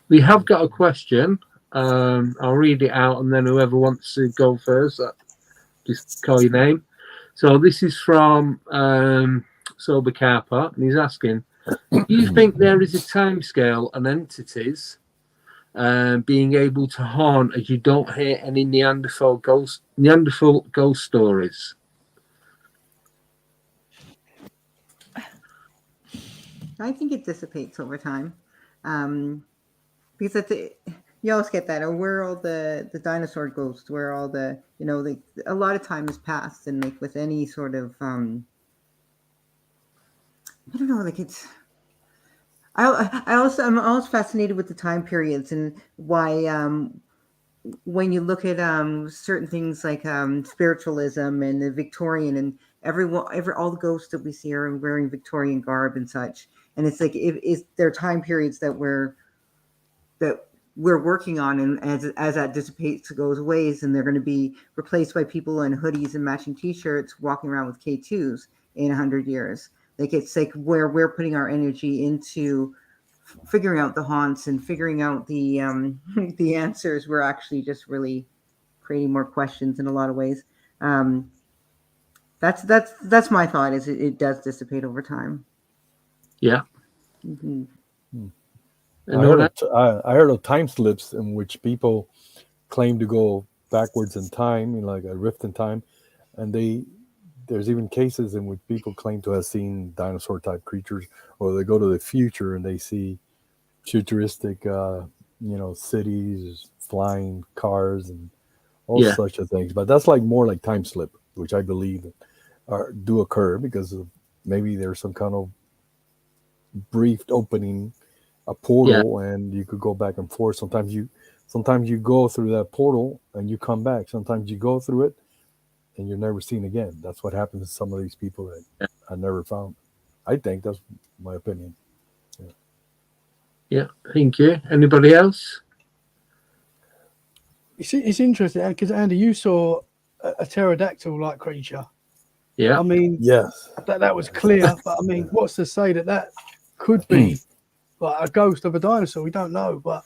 We have got a question. I'll read it out, and then whoever wants to go first, just call your name. So this is from Sober Carpot, and he's asking, do you think there is a timescale on entities being able to haunt as you don't hear any Neanderthal ghost stories? I think it dissipates over time, because you always get that. Where all the dinosaur ghosts? Where all the a lot of time has passed, and like with any sort of I don't know, like it's. I'm always fascinated with the time periods and why when you look at certain things like spiritualism and the Victorian and all the ghosts that we see are wearing Victorian garb and such, and it's like there are time periods that we're working on, and as that dissipates, goes away, and they're going to be replaced by people in hoodies and matching T-shirts walking around with K2s in 100 years. Like it's like where we're putting our energy into figuring out the haunts and figuring out the answers. We're actually just really creating more questions in a lot of ways. That's my thought. Is it does dissipate over time. Yeah. Mm-hmm. I heard of time slips in which people claim to go backwards in time, like a rift in time, and there's even cases in which people claim to have seen dinosaur type creatures, or they go to the future and they see futuristic, cities, flying cars, and all such of things. But that's more like time slip, which I believe do occur because of maybe there's some kind of brief opening, a portal, and you could go back and forth. Sometimes you go through that portal and you come back. Sometimes you go through it and you're never seen again. That's what happens to some of these people that I never found. I think that's my opinion. Yeah, thank you. Anybody else? It's interesting because Andy, you saw a pterodactyl-like creature. Yeah. I mean, yes, that was clear. But I mean, what's to say that could be like a ghost of a dinosaur? We don't know, but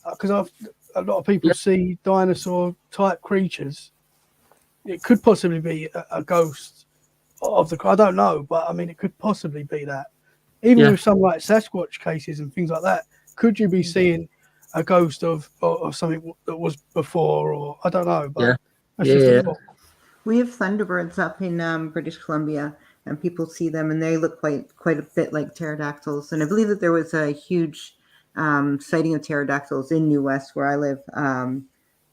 because a lot of people see dinosaur-type creatures. It could possibly be a ghost of the. I don't know, but I mean, it could possibly be that. Even with some like Sasquatch cases and things like that, could you be seeing a ghost of something that was before, or I don't know. But that's Yeah. just a thought. We have thunderbirds up in British Columbia, and people see them, and they look quite a bit like pterodactyls. And I believe that there was a huge sighting of pterodactyls in New West, where I live,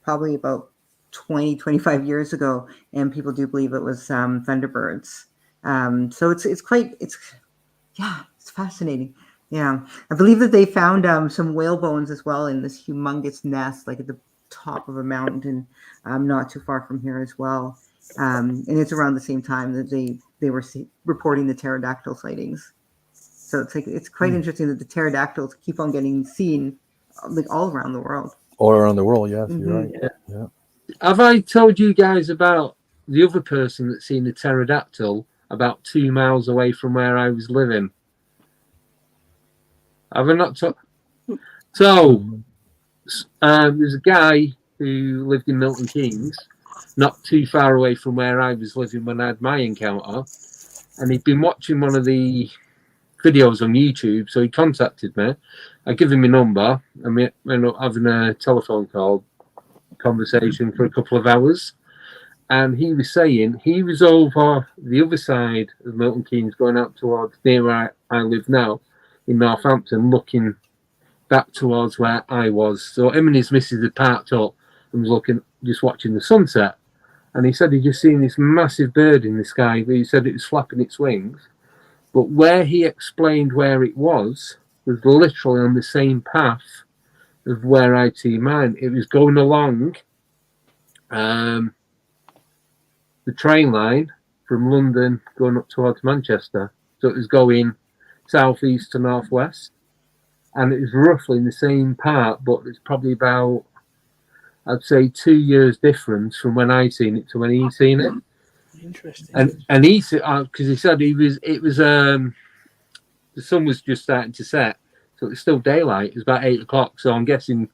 probably about 25 years ago, and people do believe it was thunderbirds. So it's fascinating. Yeah, I believe that they found some whale bones as well in this humongous nest, like at the top of a mountain, not too far from here as well. And it's around the same time that they were reporting the pterodactyl sightings. So it's quite interesting that the pterodactyls keep on getting seen, like all around the world. All around the world, yes, you're right. Yeah. Have I told you guys about the other person that's seen a pterodactyl about 2 miles away from where I was living? Have I not told? So there's a guy who lived in Milton Keynes, not too far away from where I was living when I had my encounter, and he'd been watching one of the videos on YouTube, so he contacted me. I give him my number, and we ended up having a telephone conversation for a couple of hours. And he was saying he was over the other side of Milton Keynes, going out towards near where I live now in Northampton, looking back towards where I was. So him and his missus had parked up and was looking, just watching the sunset. And he said he'd just seen this massive bird in the sky, but he said it was flapping its wings. But where he explained where it was literally on the same path of where I'd seen mine. It was going along the train line from London going up towards Manchester. So it was going southeast to northwest. And it was roughly in the same part, but it's probably about, I'd say, 2 years difference from when I seen it to when he seen it. Interesting. And he said, because he said it was the sun was just starting to set, so it was still daylight. It was about 8 o'clock. So I'm guessing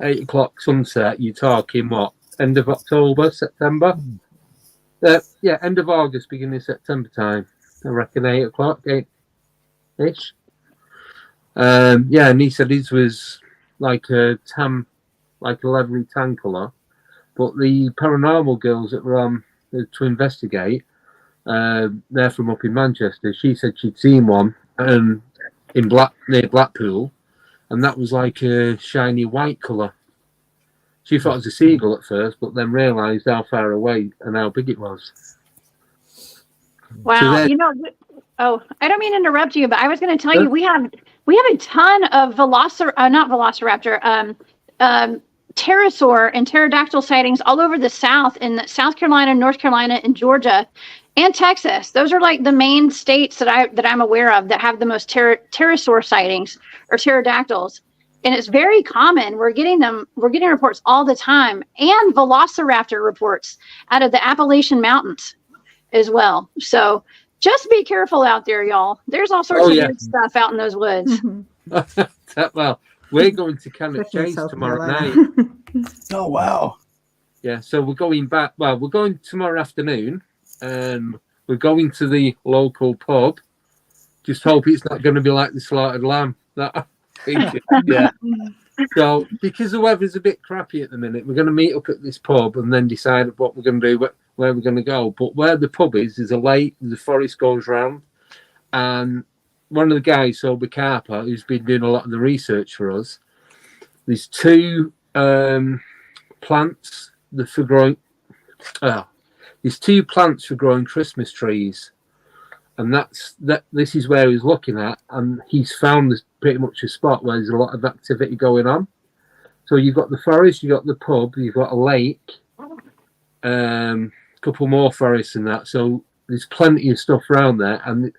8 o'clock sunset. You're talking what, end of October, September? End of August, beginning of September time. I reckon 8 o'clock, 8-ish. And he said his was like a leathery tan colour. But the paranormal girls that were on to investigate, they're from up in Manchester. She said she'd seen one near Blackpool, and that was like a shiny white colour. She thought it was a seagull at first, but then realised how far away and how big it was. Wow, I don't mean to interrupt you, but I was going to tell you we have a ton of pterosaur and pterodactyl sightings all over the South, in South Carolina, North Carolina, and Georgia, and Texas. Those are like the main states that I'm aware of that have the most pterosaur sightings or pterodactyls. And it's very common. We're getting reports all the time, and velociraptor reports out of the Appalachian Mountains as well. So just be careful out there, y'all. There's all sorts of weird stuff out in those woods. Well, we're going to Cannock Chase tomorrow night. Oh, wow. Yeah, so we're going back. Well, we're going tomorrow afternoon. We're going to the local pub. Just hope it's not going to be like the slaughtered lamb. Yeah. So, because the weather's a bit crappy at the minute, we're going to meet up at this pub and then decide what we're going to do, where we're going to go. But where the pub is, there's a lake, the forest goes round, and one of the guys, Sober Carper, who's been doing a lot of the research for us, there's two plants that for growing. There's 2 plants for growing Christmas trees, and this is where he's looking at, and he's found this pretty much a spot where there's a lot of activity going on. So you've got the forest, you've got the pub, you've got a lake, a couple more forests and that. So there's plenty of stuff around there, and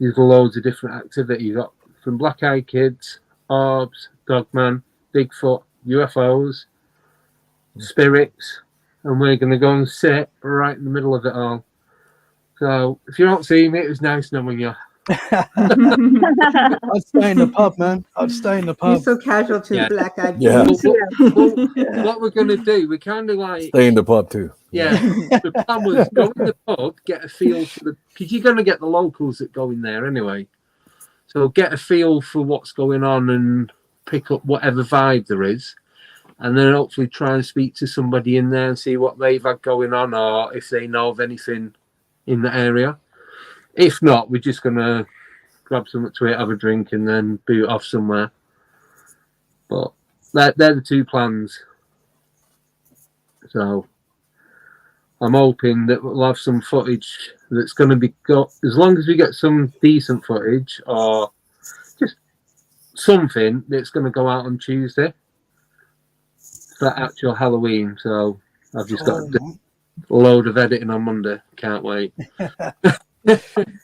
there's loads of different activity. You've got from black-eyed kids, orbs, dogman, Bigfoot, UFOs, spirits, and we're going to go and sit right in the middle of it all. So if you don't see me, it was nice knowing you. I'd stay in the pub, man. I'd stay in the pub. He's so casual to black-eyed kids. Yeah. What we're going to do, we're kind of like... Stay in the pub, too. Yeah. The plan was go in the pub, get a feel for because you're going to get the locals that go in there anyway. So get a feel for what's going on and pick up whatever vibe there is, and then hopefully try and speak to somebody in there and see what they've had going on, or if they know of anything in the area. If not, we're just gonna grab something to eat, have a drink, and then boot off somewhere. But they're the two plans. So I'm hoping that we'll have some footage that's going to be got, as long as we get some decent footage or just something that's going to go out on Tuesday for actual Halloween. So I've just got a load of editing on Monday. Can't wait.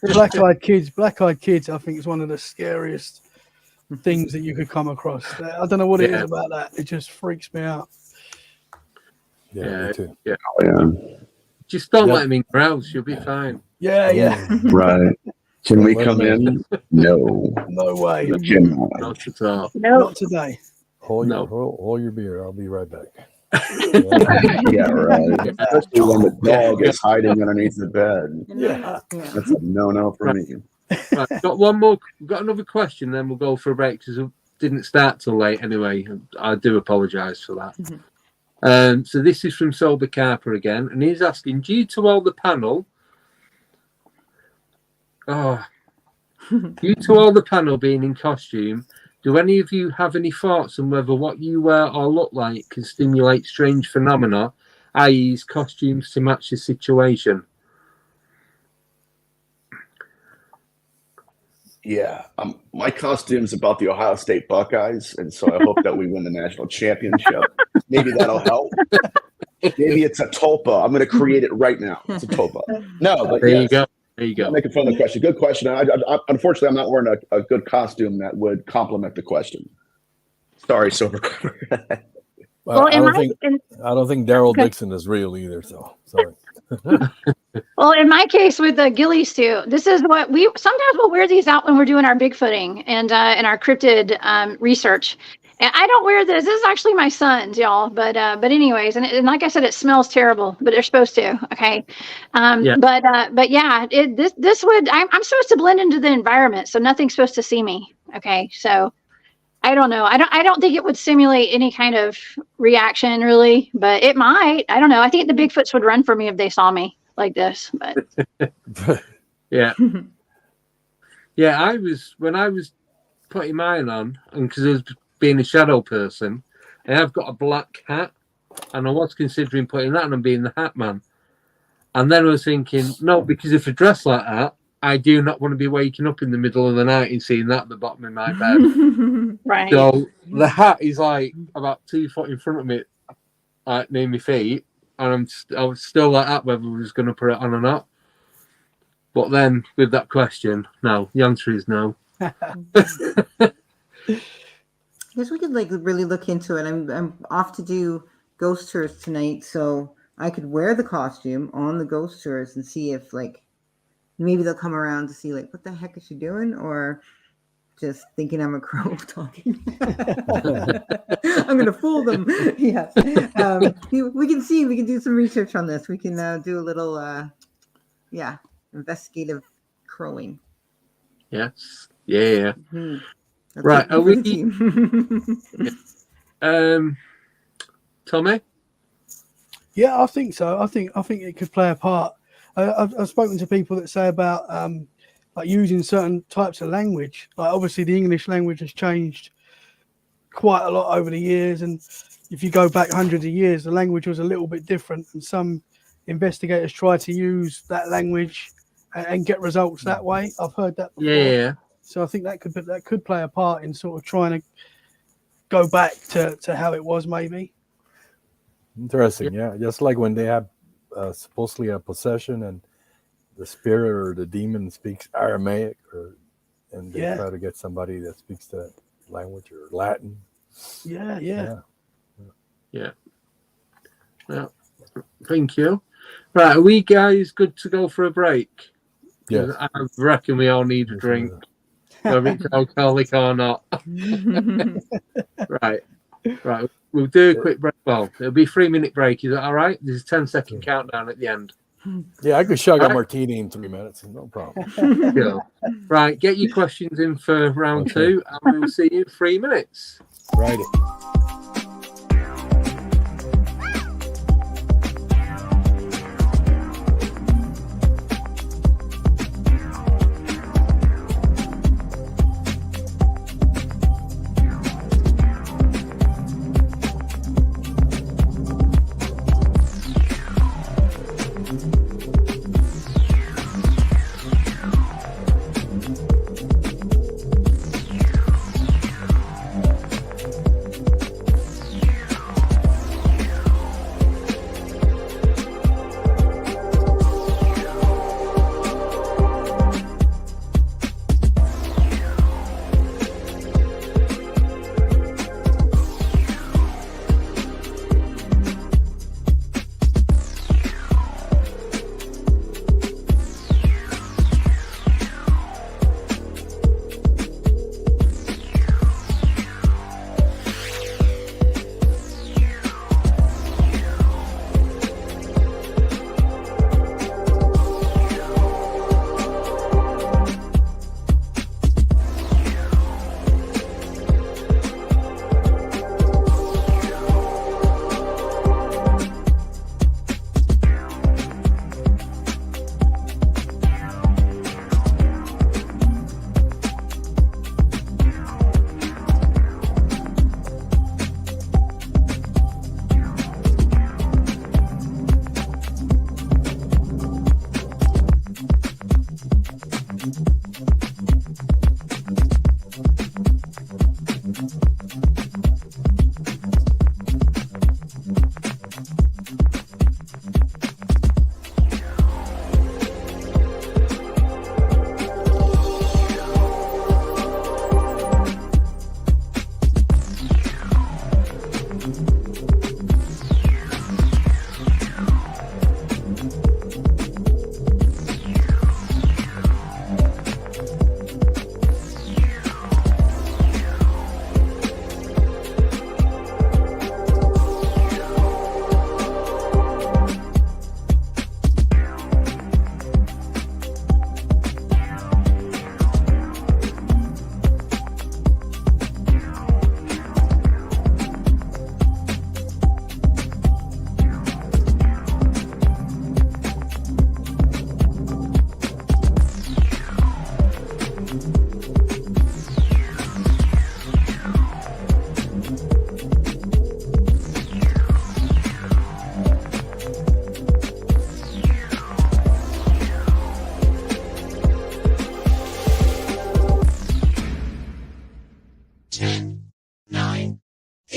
Black-eyed kids, I think, is one of the scariest things that you could come across. I don't know what it is about that. It just freaks me out. Yeah, me too. Yeah. Just don't let them in your house. You'll be fine. Yeah. Right. Can we come in? No. No way. Not at all. Not today. Hold your beer. I'll be right back. Yeah, right. Especially when the dog is hiding underneath the bed. Yeah. That's a no for me. Right, got one more. Got another question, then we'll go for a break because it didn't start till late anyway. I do apologise for that. So this is from Sober Carper again, and he's asking, due to all the panel being in costume, do any of you have any thoughts on whether what you wear or look like can stimulate strange phenomena, i.e. costumes to match the situation? Yeah, my costume's about the Ohio State Buckeyes, and so I hope that we win the national championship. Maybe that'll help. Maybe it's a tulpa. I'm going to create it right now. It's a tulpa. No, but there you go. There you go. I'm making fun of the question. Good question. I unfortunately, I'm not wearing a good costume that would complement the question. Sorry, Sober. Well, I don't think Daryl Dixon is real either. So sorry. Well, in my case with the ghillie suit, this is what we'll wear these out when we're doing our Bigfooting and our cryptid research. And I don't wear this. This is actually my son's, y'all. But anyways, and like I said, it smells terrible, but they're supposed to. Okay. But yeah, this would. I'm supposed to blend into the environment, so nothing's supposed to see me. Okay. So I don't know. I don't think it would simulate any kind of reaction really, but it might. I don't know. I think the Bigfoots would run for me if they saw me like this. But yeah. Yeah, when I was putting mine on, and because I was being a shadow person, I have got a black hat, and I was considering putting that on and being the hat man. And then I was thinking, no, because if I dress like that, I do not want to be waking up in the middle of the night and seeing that at the bottom of my bed. Right. So the hat is like about 2 foot in front of me, like near my feet, and I was still like that whether I was going to put it on or not. But then with that question, no. The answer is no. I guess we could really look into it. I'm off to do ghost tours tonight, so I could wear the costume on the ghost tours and see if maybe they'll come around to see what the heck is she doing, or just thinking I'm a crow talking. I'm gonna fool them. Yeah. We can see. We can do some research on this. We can do a little, investigative crowing. Yes. Yeah. Mm-hmm. Right. Are we? Tommy? Yeah, I think so. I think it could play a part. I've spoken to people that say about using certain types of language. Like obviously the English language has changed quite a lot over the years, and if you go back hundreds of years, the language was a little bit different, and some investigators try to use that language and get results that way. I've heard that before. Yeah. So I think that could play a part in sort of trying to go back to how it was, maybe. Interesting, yeah. Just like when they have supposedly a possession and the spirit or the demon speaks Aramaic, and they try to get somebody that speaks that language or Latin. Yeah. Well, thank you. Right, are we guys good to go for a break? Yes. I reckon we all need a drink, whether it's alcoholic or not. Right. We'll do a quick break. Well, it'll be a 3-minute break. Is that all right? There's a 10-second countdown at the end. Yeah, I could chug a martini in 3 minutes. No problem. Yeah. Right, get your questions in for round two, and we'll see you in 3 minutes. Right.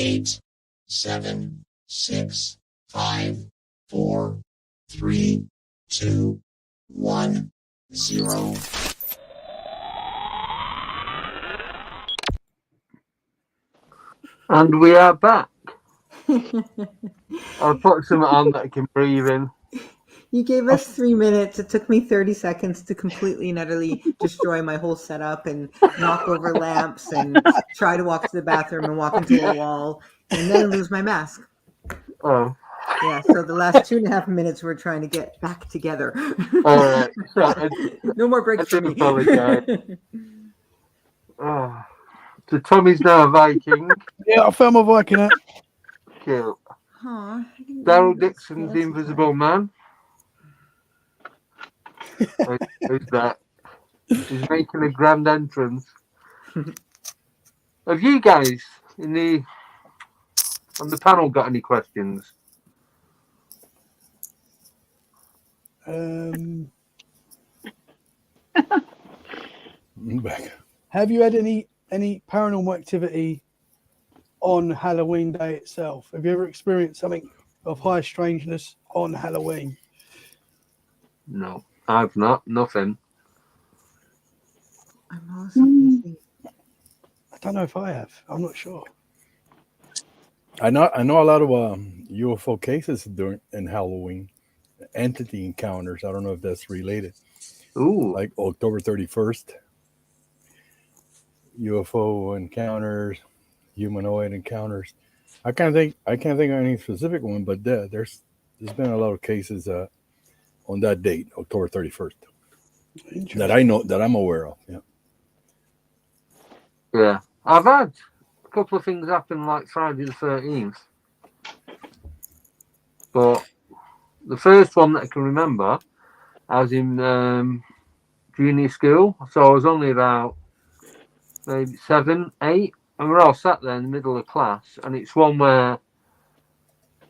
Eight, 7, 6, 5, 4, 3, 2, 1, 0. And we are back. I'll put something on that I can breathe in. You gave us 3 minutes. It took me 30 seconds to completely and utterly destroy my whole setup and knock over lamps and try to walk to the bathroom and walk into a wall and then lose my mask. Oh. Yeah, so the last 2.5 minutes we're trying to get back together. All right. So no more breaks for me. Apologize. Oh. So Tommy's now a Viking. Yeah, I found my Viking hat. Cool. Daryl Dixon's the Invisible Man. Who's that? He's making a grand entrance. Have you guys on the panel got any questions? Back. Have you had any paranormal activity on Halloween day itself? Have you ever experienced something of high strangeness on Halloween? No, I've not. Nothing. I'm awesome. I don't know if I have. I'm not sure. I know a lot of UFO cases in Halloween, entity encounters. I don't know if that's related. Ooh, like October 31st, UFO encounters, humanoid encounters. I can't think of any specific one, but there's been a lot of cases on that date, October 31st. That I know, that I'm aware of. Yeah. Yeah. I've had a couple of things happen like Friday the 13th. But the first one that I can remember, I was in junior school. So I was only about maybe 7, 8. And we're all sat there in the middle of class. And it's one where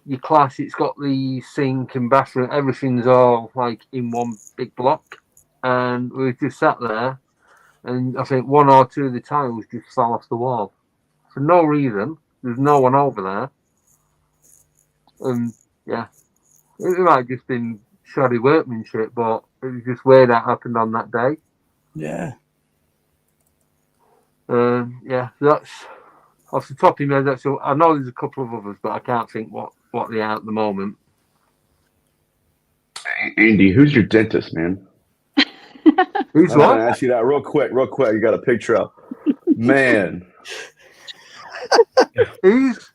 your class, it's got the sink and bathroom, everything's all like in one big block. And we just sat there. And I think 1 or 2 of the tiles just fell off the wall. For no reason. There's no one over there. And yeah, it might have just been shoddy workmanship, but it was just weird that happened on that day. Yeah. Yeah, that's off the top of my head. That's all. I know there's a couple of others, but I can't think what they are at the moment. Andy, who's your dentist, man? Who's I'm what? gonna ask you that real quick. You got a picture up, man.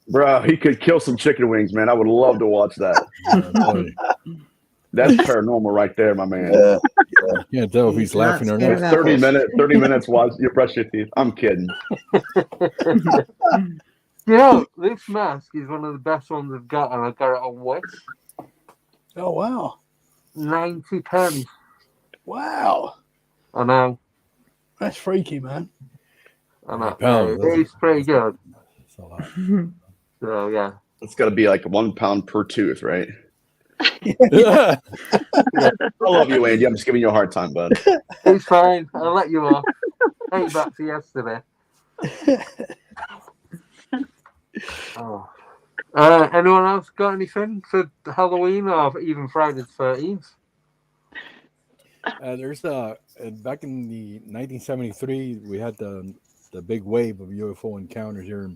Bro, he could kill some chicken wings, man. I would love to watch that. That's paranormal right there, my man. I can't tell if he's laughing or not. 30 minutes while you brush your teeth. I'm kidding. You know, this mask is one of the best ones I've got, and I got it on Wish. Oh, wow. 90 pence. Wow. I know. That's freaky, man. I know. It's pretty good. So, yeah. It's got to be like £1 per tooth, right? I love you, Andy. I'm just giving you a hard time, bud. It's fine. I'll let you off. Ain't back to yesterday. Oh. Anyone else got anything for Halloween or even Friday the 13th? There's back in the 1973, we had the big wave of UFO encounters here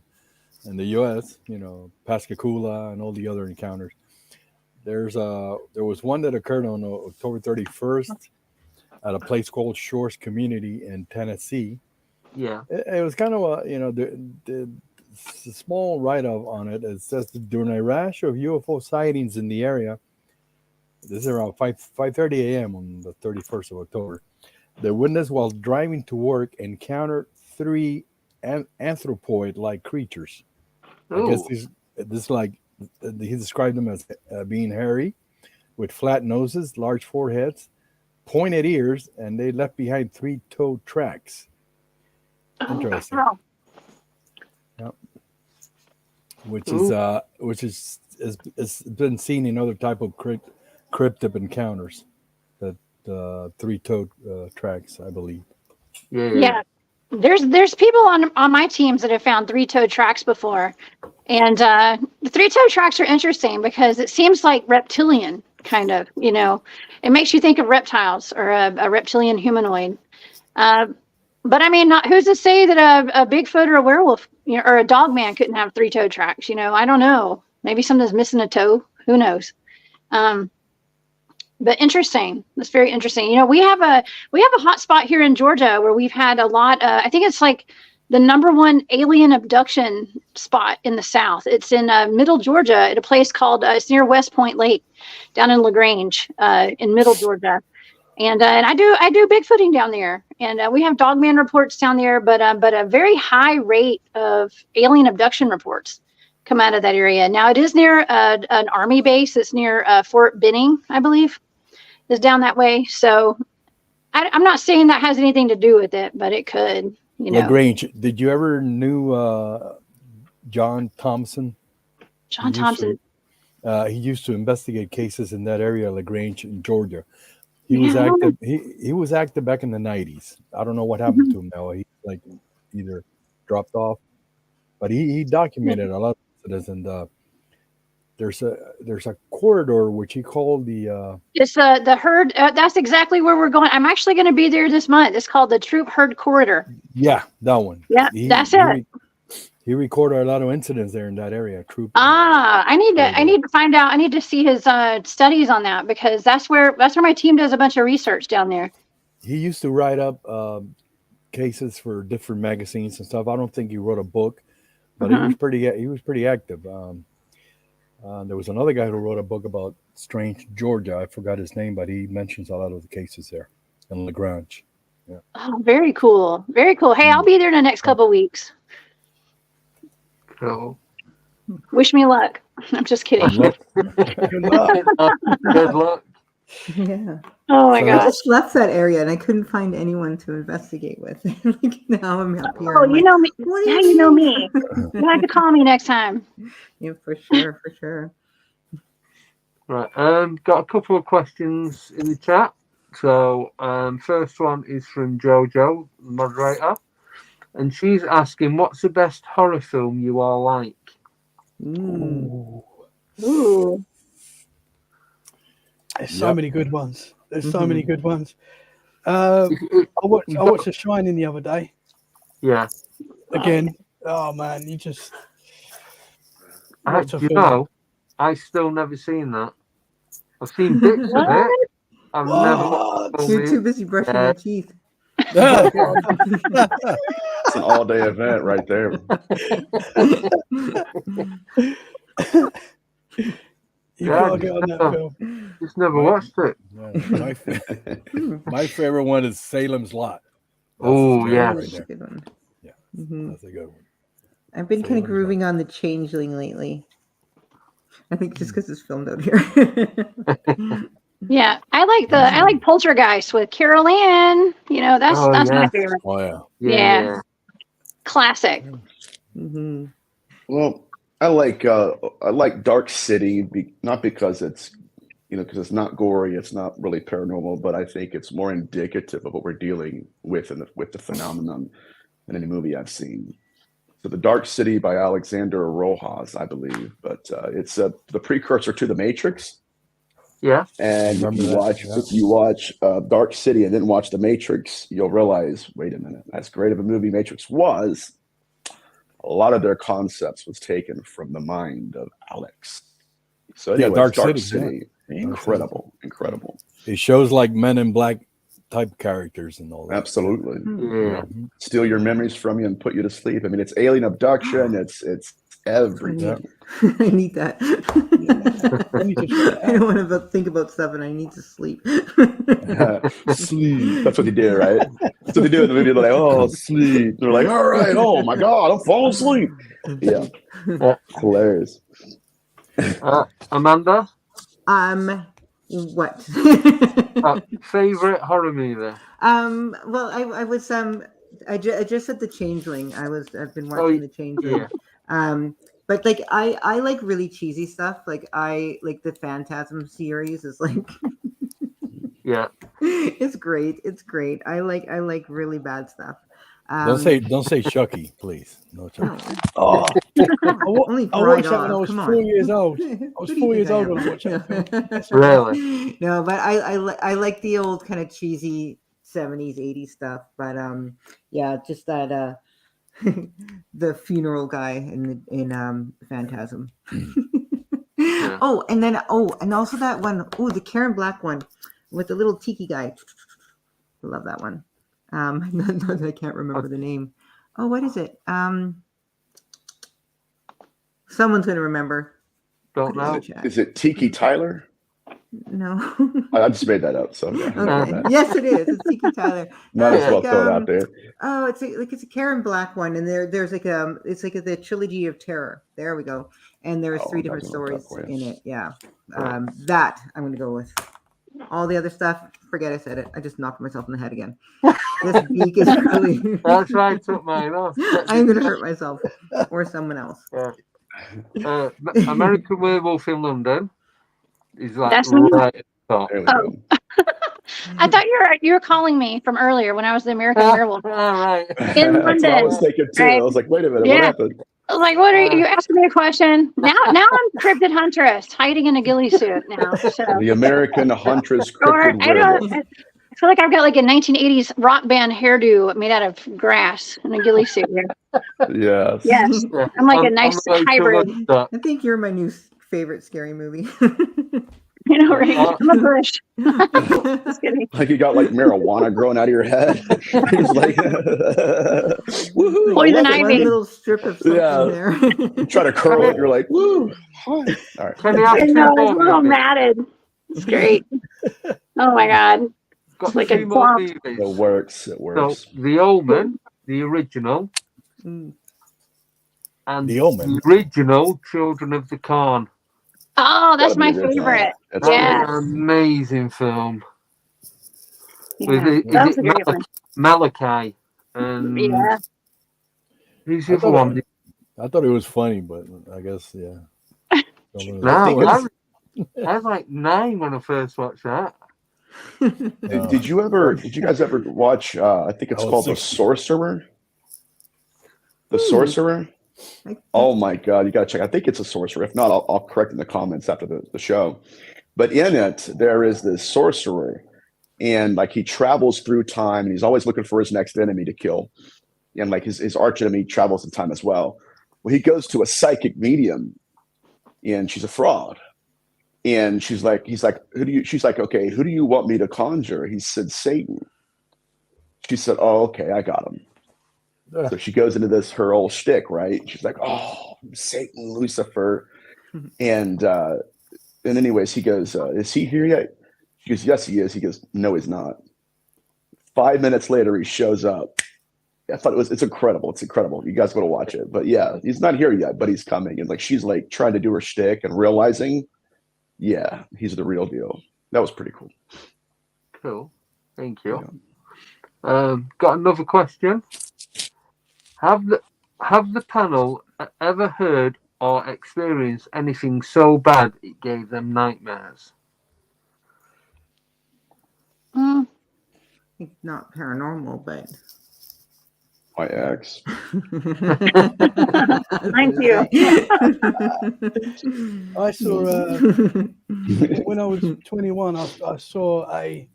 in the U.S. You know, Pascagoula and all the other encounters. There was one that occurred on October 31st at a place called Shores Community in Tennessee. Yeah, it was kind of the small write-up on it. It says that during a rash of UFO sightings in the area, this is around 5:30 a.m. on the 31st of October, the witness, while driving to work, encountered 3 anthropoid-like creatures. Ooh. I guess this like he described them as being hairy, with flat noses, large foreheads, pointed ears, and they left behind 3-toed tracks. Interesting. Oh. Yep. Which is it's been seen in other type of cryptid encounters, that 3-toed tracks, I believe. Yeah. There's people on my teams that have found 3-toed tracks before, and the 3-toed tracks are interesting because it seems like reptilian kind of. You know, it makes you think of reptiles or a reptilian humanoid. But I mean, who's to say that a Bigfoot or a werewolf, you know, or a dog man couldn't have 3-toed tracks? You know, I don't know. Maybe something's missing a toe. Who knows? But interesting. That's very interesting. You know, we have a hot spot here in Georgia where we've had a lot. I think it's like the #1 alien abduction spot in the South. It's in Middle Georgia at a place called it's near West Point Lake, down in LaGrange, in Middle Georgia. And I do Bigfooting down there, and we have dogman reports down there, but a very high rate of alien abduction reports come out of that area. Now it is near an army base. It's near Fort Benning, I believe, is down that way. So I'm not saying that has anything to do with it, but it could. You know, LaGrange. Did you ever knew John Thompson? John Thompson. He used to investigate cases in that area, LaGrange, in Georgia. He was active. He was active back in the 90s. I don't know what happened to him now. He like either dropped off, but he documented a lot of incidents. And there's a corridor which he called the. It's the herd. That's exactly where we're going. I'm actually going to be there this month. It's called the Troop Herd Corridor. Yeah, that one. Yeah, that's it. He recorded a lot of incidents there in that area. Troop. I need to find out. I need to see his studies on that, because that's where my team does a bunch of research down there. He used to write up cases for different magazines and stuff. I don't think he wrote a book, but he was pretty active. There was another guy who wrote a book about strange Georgia. I forgot his name, but he mentions a lot of the cases there in Lagrange. Yeah. Oh, very cool. Very cool. Hey, I'll be there in the next couple of weeks. Cool. Wish me luck. I'm just kidding. Good luck. Good luck. Yeah. Oh my So I gosh. just left that area and I couldn't find anyone to investigate with. Like now I'm up here. Oh, I'm you like, know me. what do Now you you know mean? me. You have to call me next time. Yeah, for sure, for sure. Right. Got a couple of questions in the chat. So, first one is from Jojo, moderator, and she's asking, "What's the best horror film you all like?" Mm. Ooh. There's so many good ones. There's so many good ones. You I watched got- The Shining the other day. Yeah. Again. Oh man, you just what a You film. know, I still never seen that. I've seen bits of What? it. I've never What? watched You're it. too busy brushing your teeth. It's an all-day event right there. You Yeah, gotta get on that film. Just never watched it. Yeah, my favorite one is Salem's Lot. Oh, yeah. right That's a there. good one. Yeah, Mhm. that's a good one. I've been kind Salem's of grooving on The Changeling lately. I think just because it's filmed out here. Yeah, I like Poltergeist with Carol Ann. You know, that's Oh, my yeah. favorite. Oh yeah. Yeah. Classic. Hmm. Well, I like Dark City, not because it's because it's not gory, it's not really paranormal, but I think it's more indicative of what we're dealing with with the phenomenon than any movie I've seen. So, The Dark City by Alexander Rojas, I believe, but it's the precursor to The Matrix. Yeah. And Remember that, yeah. if you watch Dark City and then watch The Matrix, you'll realize, wait a minute, as great of a movie Matrix was, a lot of their concepts was taken from the mind of Alex. So anyways, Dark Dark City, City, incredible. It shows like Men in Black type characters and all that. Absolutely. Yeah. Steal your memories from you and put you to sleep. I mean, it's alien abduction. It's everything. I need that. I need to try it I don't out. want to think about stuff and I need to sleep. Sleep. That's what they do, right? That's what they do in the movie. They're like, oh, sleep. They're like, all right. Oh my God, I'm falling asleep. Yeah. Hilarious. Amanda, What? favorite horror movie? Well, I was I just said The Changeling. I've been watching The Changeling. Yeah. But like I like really cheesy stuff. Like I like the Phantasm series is like Yeah. it's great. It's great. I like really bad stuff. Don't say Chucky, please. No Chucky. Oh, Only I Bright watched that when I Off, was come 4 on. years old. I was 4 years old when I watched that film. Really? No, but I like the old kind of cheesy 70s, 80s stuff. But yeah, just that the funeral guy in Phantasm. Yeah. And also that one, the Karen Black one with the little tiki guy. I love that one. I can't remember the name. Oh, what is it? Someone's gonna remember. Don't know. Is it Tiki Tyler? No. I just made that up. So yeah, Okay. Yes, it is. It's Tiki Tyler. might as well like, throw it out there. Oh, it's a Karen Black one, and there's like it's like the trilogy of terror. There we go. And there's 3 different stories in it. Yeah. That I'm gonna go with. All the other stuff, forget I said it. I just knocked myself in the head again. This beak is really. That's right. I took mine off. I'm gonna hurt myself or someone else. Yeah. American Werewolf in London is like That's me. right at the top. There we go. I thought you were calling me from earlier when I was the American Werewolf All right. in That's what I London. was thinking too. Right? I was like, wait a minute, Yeah. what happened? I was like, what are you asking me a question? Now I'm cryptid huntress hiding in a ghillie suit now. So. The American Huntress Or Cryptid I Werewolf. don't. I feel like I've got like a 1980s rock band hairdo made out of grass and a ghillie suit here. Yes. Yes, I'm like a nice hybrid. I think you're my new favorite scary movie. You know, right? I'm a bush. Just kidding. Like you got like marijuana growing out of your head. He's like, woohoo! Poison I love One ivy. little strip of something there. You try to curl it, you're like, woo! Hi. All right. Can we I have two know, it's a more little movies? matted. It's great. Oh my God. Got Like two a more clump. movies. It works. It So, works. The Omen, the original, Mm. and The Omen. the original Children of the Corn. Oh, that's Gotta be my original. favorite. That's Yeah. That's an amazing film. With Yeah. That was is a it great one. Malachi? And Yeah. who's I the other thought one? I thought it was funny, but I guess yeah. No, I was like 9 when I first watched that. Did you guys ever watch? I think it's I was called The 16. Sorcerer. The Sorcerer. Oh my God, you gotta check. I think it's a sorcerer. If not, I'll correct in the comments after the show. But in it, there is this sorcerer, and like he travels through time, and he's always looking for his next enemy to kill. And like his arch enemy travels in time as well. Well, he goes to a psychic medium, and she's a fraud. And he's like, she's like, okay, who do you want me to conjure? He said, Satan. She said, oh, okay, I got him. So she goes into her old shtick, right? She's like, oh, Satan, Lucifer. And anyways, he goes, is he here yet? She goes, yes, he is. He goes, no, he's not. 5 minutes later, he shows up. I thought it's incredible. It's incredible. You guys got to watch it. But yeah, he's not here yet, but he's coming. And like, she's like trying to do her shtick and realizing, yeah, he's the real deal. That was pretty cool. Cool. Thank you. Got another question. Have the panel ever heard or experienced anything so bad it gave them nightmares? Not paranormal, but My ex. Thank you. I saw when I was 21. I saw at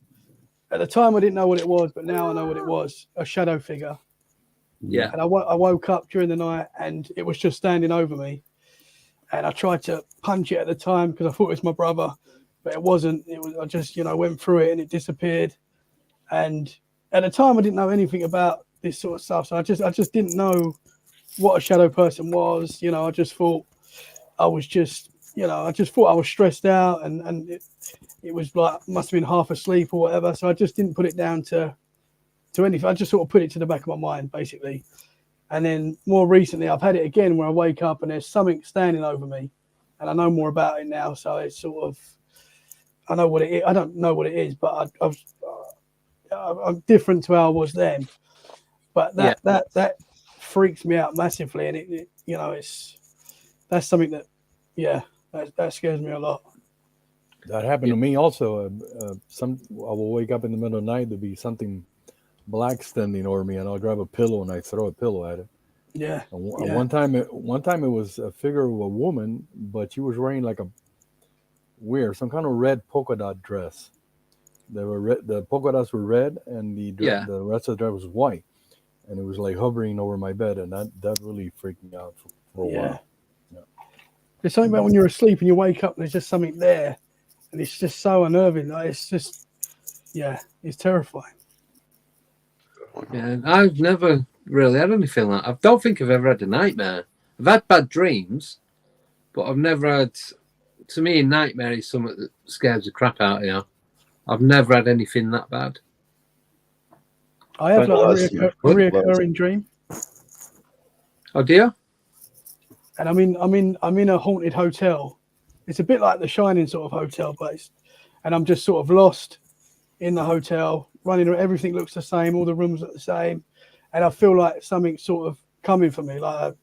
the time I didn't know what it was, but now I know what it was. A shadow figure. Yeah. And I woke up during the night and it was just standing over me. And I tried to punch it at the time because I thought it was my brother, but it wasn't. It was I just went through it and it disappeared. And at the time I didn't know anything about this sort of stuff, so I just didn't know what a shadow person was. I just thought I was I was stressed out and it was like must have been half asleep or whatever. So I just didn't put it down to anything. I just sort of put it to the back of my mind basically. And then more recently I've had it again where I wake up and there's something standing over me, and I know more about it now. So it's sort of I know what it is. I don't know what it is, but I'm different to how I was then. But that freaks me out massively, and that's something that that scares me a lot. That happened to me also. I will wake up in the middle of the night, there'll be something black standing over me, and I'll grab a pillow and I throw a pillow at it. Yeah. And one time it was a figure of a woman, but she was wearing like some kind of red polka dot dress. The polka dots were red, and the rest of the dress was white. And it was like hovering over my bed, and that really freaked me out for a while. Yeah. There's something about when you're asleep and you wake up and there's just something there, and it's just so unnerving. Like it's just, it's terrifying. Yeah, I've never really had anything like that. I don't think I've ever had a nightmare. I've had bad dreams, but I've never had. To me, a nightmare is something that scares the crap out of you. I've never had anything that bad. I have like a reoccurring dream. Oh dear. And I'm in a haunted hotel. It's a bit like the Shining sort of hotel place, and I'm just sort of lost in the hotel, running around. Everything looks the same, all the rooms look the same, and I feel like something's sort of coming for me. Like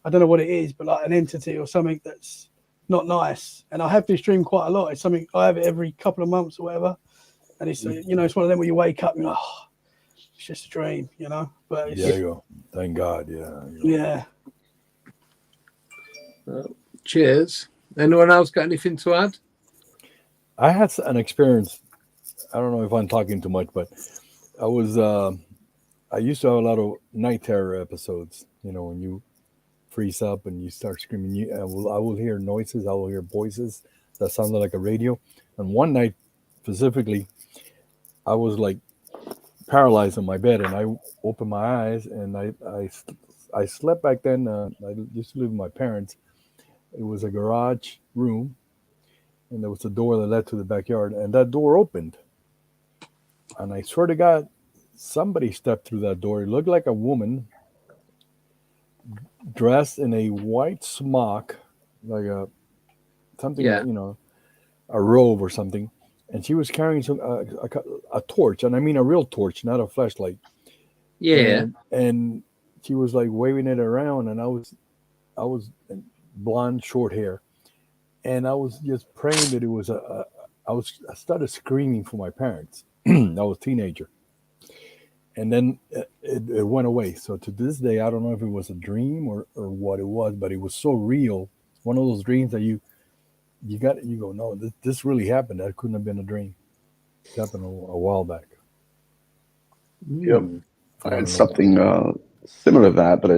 I don't know what it is, but like an entity or something that's not nice. And I have this dream quite a lot. It's something I have it every couple of months or whatever, and it's it's one of them where you wake up and you're like, oh, it's just a dream, But it's, there you go. Thank God. Yeah. Cheers. Anyone else got anything to add? I had an experience. I don't know if I'm talking too much, but I used to have a lot of night terror episodes. When you freeze up and you start screaming, I will hear noises. I will hear voices. that sounded like a radio. And one night, specifically, I was like paralyzed in my bed, and I opened my eyes, and I slept back then. I used to live with my parents. It was a garage room, and there was a door that led to the backyard, and that door opened. And I swear to God, somebody stepped through that door. It looked like a woman dressed in a white smock, like a something, a robe or something, and she was carrying a torch, and I mean a real torch, not a flashlight. Yeah. And she was like waving it around, and I was blonde, short hair, and I was just praying that it was I started screaming for my parents. I was a teenager, and then it went away. So to this day, I don't know if it was a dream or what it was, but it was so real. One of those dreams that you go, no, this really happened. That couldn't have been a dream. It happened a while back. Yep. I had something similar to that, but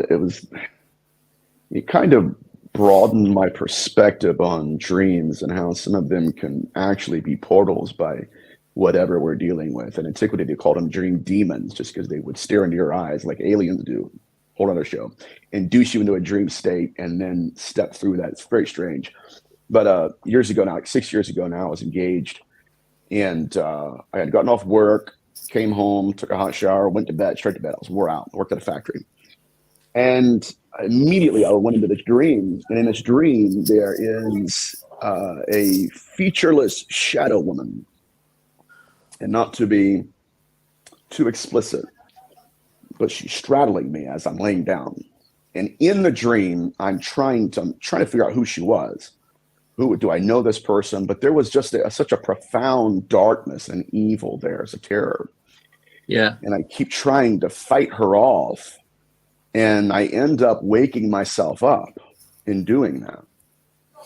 it kind of broadened my perspective on dreams and how some of them can actually be portals by whatever we're dealing with. In antiquity, they called them dream demons just because they would stare into your eyes like aliens do. Whole other show. Induce you into a dream state and then step through that. It's very strange. But years ago now, like 6 years ago now, I was engaged, and I had gotten off work, came home, took a hot shower, went to bed, straight to bed. I was wore out. I worked at a factory. And immediately I went into this dream. And in this dream, there is a featureless shadow woman. And not to be too explicit, but she's straddling me as I'm laying down. And in the dream, I'm trying to figure out who she was. Who do I know this person? But there was just such a profound darkness and evil there as a terror. Yeah. And I keep trying to fight her off. And I end up waking myself up in doing that.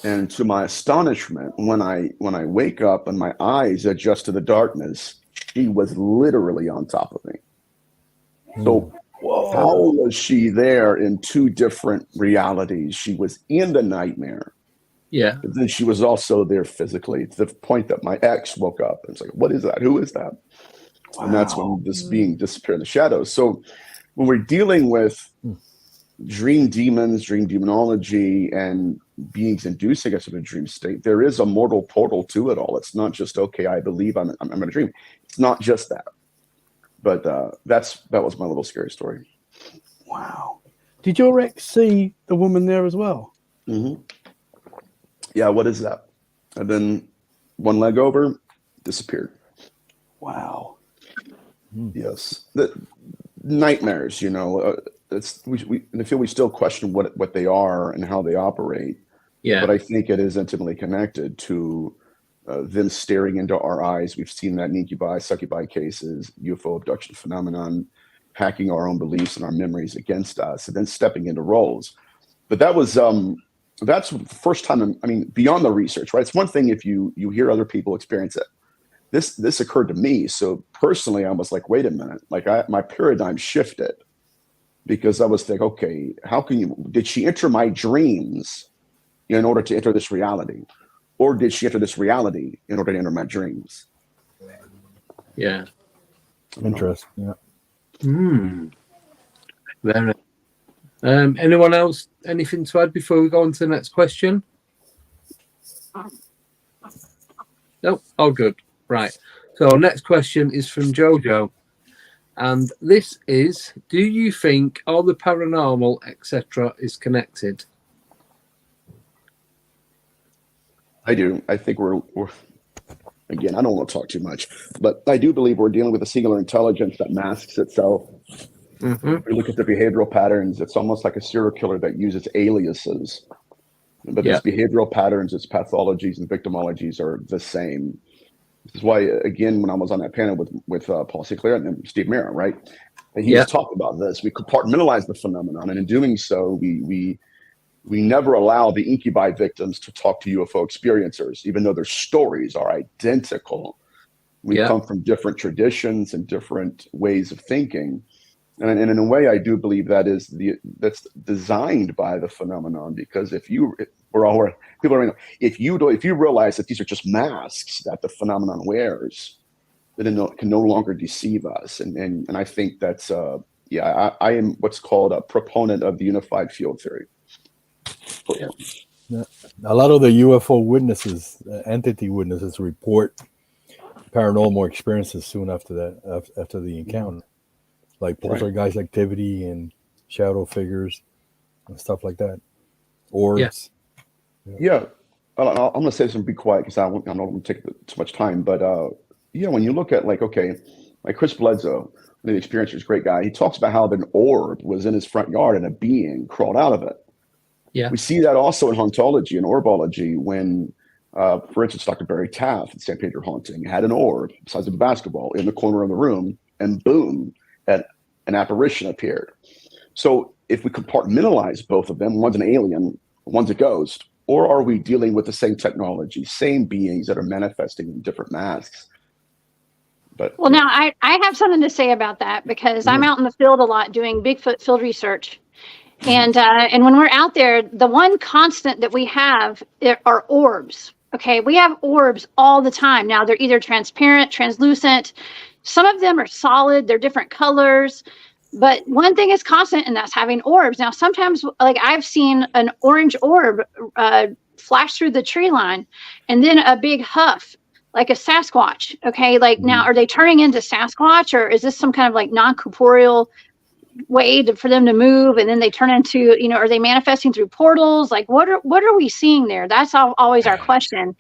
And to my astonishment, when I wake up and my eyes adjust to the darkness, she was literally on top of me. So how was she there in two different realities? She was in the nightmare. Yeah. But then she was also there physically, to the point that my ex woke up and was like, what is that? Who is that? Wow. And that's when this being disappeared in the shadows. So when we're dealing with dream demons, dream demonology, and beings inducing us in a dream state, there is a mortal portal to it all. It's not just, okay, I believe I'm in a dream. It's not just that. But that was my little scary story. Wow. Did your ex see the woman there as well? Mm-hmm. Yeah, what is that? And then one leg over, disappeared. Wow. Yes. The nightmares, we feel we still question what they are and how they operate. Yeah. But I think it is intimately connected to them staring into our eyes. We've seen that in incubi, succubi cases, UFO abduction phenomenon, hacking our own beliefs and our memories against us, and then stepping into roles. But that was that's the first time. I mean, beyond the research, right? It's one thing if you hear other people experience it. This occurred to me. So personally, I was like, wait a minute, like my paradigm shifted, because I was thinking, okay, did she enter my dreams in order to enter this reality? Or did she enter this reality in order to enter my dreams? Yeah. Interesting. Yeah. Very. Anyone else? Anything to add before we go on to the next question? Nope. All good. Right. So next question is from Jojo. And this is, do you think all the paranormal, etc., is connected? I do. I think we're again, I don't want to talk too much, but I do believe we're dealing with a singular intelligence that masks itself. Mm-hmm. If we look at the behavioral patterns, it's almost like a serial killer that uses aliases. But its behavioral patterns, its pathologies and victimologies are the same. This is why, again, when I was on that panel with Paul Sinclair and Steve Mera, right? And he was talking about this. We compartmentalize the phenomenon, and in doing so, we never allow the incubi victims to talk to UFO experiencers, even though their stories are identical. We come from different traditions and different ways of thinking. And in a way, I do believe that's designed by the phenomenon, because if People are. If you realize that these are just masks that the phenomenon wears, then it can no longer deceive us. And I think that's I am what's called a proponent of the unified field theory. Yeah. A lot of the UFO witnesses, entity witnesses, report paranormal experiences soon after that, after the encounter, like poltergeist activity and shadow figures and stuff like that. Orbs. Yeah. I'm going to say this and be quiet because I'm not going to take too much time. But when you look at like Chris Bledsoe, the experiencer is a great guy. He talks about how an orb was in his front yard and a being crawled out of it. Yeah. We see that also in hauntology and orbology when, for instance, Dr. Barry Taft at San Pedro Haunting had an orb the size of a basketball in the corner of the room, and boom, an apparition appeared. So if we compartmentalize both of them, one's an alien, one's a ghost, or are we dealing with the same technology, same beings that are manifesting in different masks? But well, now I have something to say about that because I'm out in the field a lot doing Bigfoot field research. And when we're out there, the one constant that we have are orbs. Okay, we have orbs all the time. Now they're either transparent, translucent. Some of them are solid. They're different colors. But one thing is constant, and that's having orbs. Now sometimes, like I've seen an orange orb flash through the tree line, and then a big huff, like a Sasquatch. Okay, like now are they turning into Sasquatch, or is this some kind of like non-corporeal way for them to move, and then they turn into, are they manifesting through portals? Like what are we seeing there? That's always our question.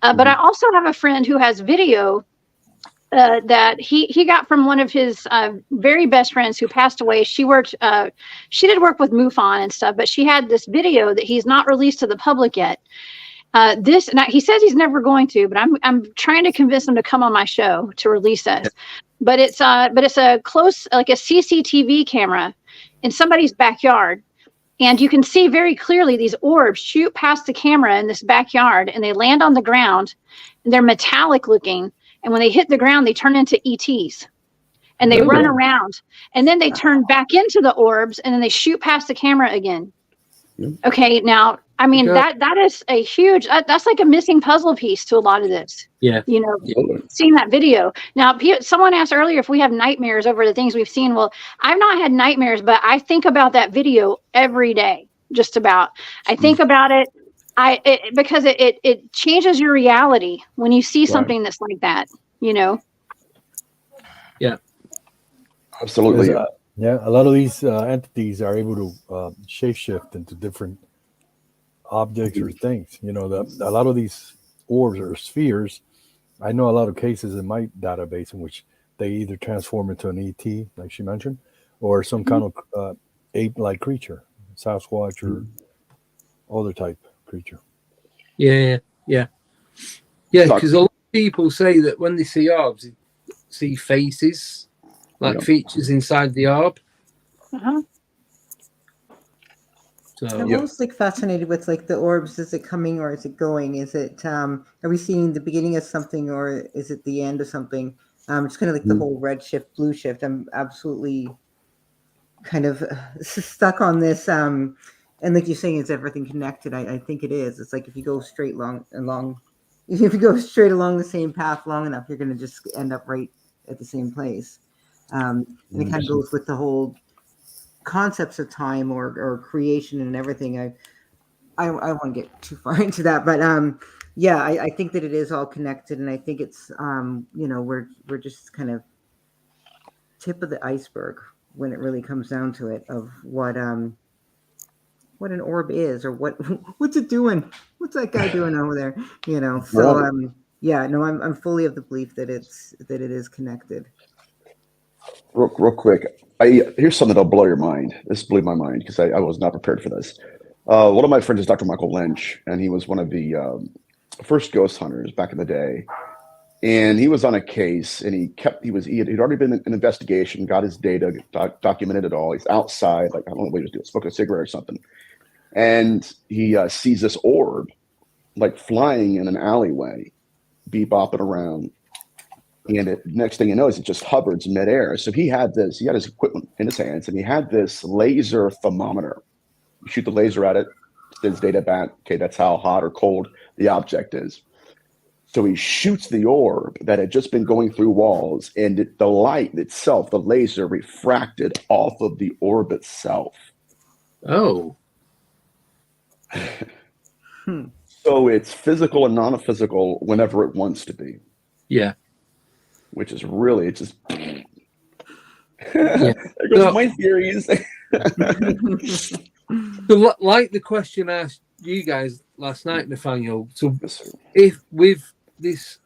But I also have a friend who has video that he got from one of his very best friends who passed away. She did work with MUFON and stuff, but she had this video that he's not released to the public yet. He says he's never going to, but I'm trying to convince him to come on my show to release this. But it's a close, like a CCTV camera in somebody's backyard, and you can see very clearly these orbs shoot past the camera in this backyard, and they land on the ground, and they're metallic looking, and when they hit the ground, they turn into ETs, and they run around, and then they turn back into the orbs, and then they shoot past the camera again. Okay, now I mean that is a huge. That's like a missing puzzle piece to a lot of this. Yeah, seeing that video. Now, someone asked earlier if we have nightmares over the things we've seen. Well, I've not had nightmares, but I think about that video every day. Just about. I think about it. Because it changes your reality when you see something that's like that. Yeah. Absolutely. Yeah, a lot of these entities are able to shapeshift into different objects or things. A lot of these orbs or spheres, I know a lot of cases in my database in which they either transform into an ET, like she mentioned, or some kind of ape-like creature, Sasquatch or other type creature. Yeah. Because a lot of people say that when they see orbs, they see faces, like features inside the orb. So, I'm almost like fascinated with like the orbs. Is it coming or is it going? Is it are we seeing the beginning of something or is it the end of something? It's kind of like the whole red shift, blue shift. I'm absolutely kind of stuck on this. And like you're saying, is everything connected? I think it is. It's like if you go straight along, if you go straight along the same path long enough, you're going to just end up right at the same place. And it kind of goes with the whole concepts of time or creation and everything. I won't get too far into that, but I think that it is all connected, and I think it's we're just kind of tip of the iceberg when it really comes down to it of what an orb is or what's it doing, what's that guy doing over there, so I'm fully of the belief that it is connected. Real quick, here's something that'll blow your mind. This blew my mind because I was not prepared for this. One of my friends is Dr. Michael Lynch, and he was one of the first ghost hunters back in the day. And he was on a case, and he'd already been in an investigation, got his data, documented it all. He's outside, like I don't know what he was doing, smoking a cigarette or something, and he sees this orb, like flying in an alleyway, bebopping around. And next thing you know is it just hovers midair. So he had his equipment in his hands, and he had this laser thermometer. You shoot the laser at it, sends data back. Okay, that's how hot or cold the object is. So he shoots the orb that had just been going through walls, and the light itself, the laser, refracted off of the orb itself. Oh. So it's physical and non-physical whenever it wants to be. Yeah. Which is really, it's just... Yeah. There goes my theories. So, like the question I asked you guys last night, Nathaniel, so if with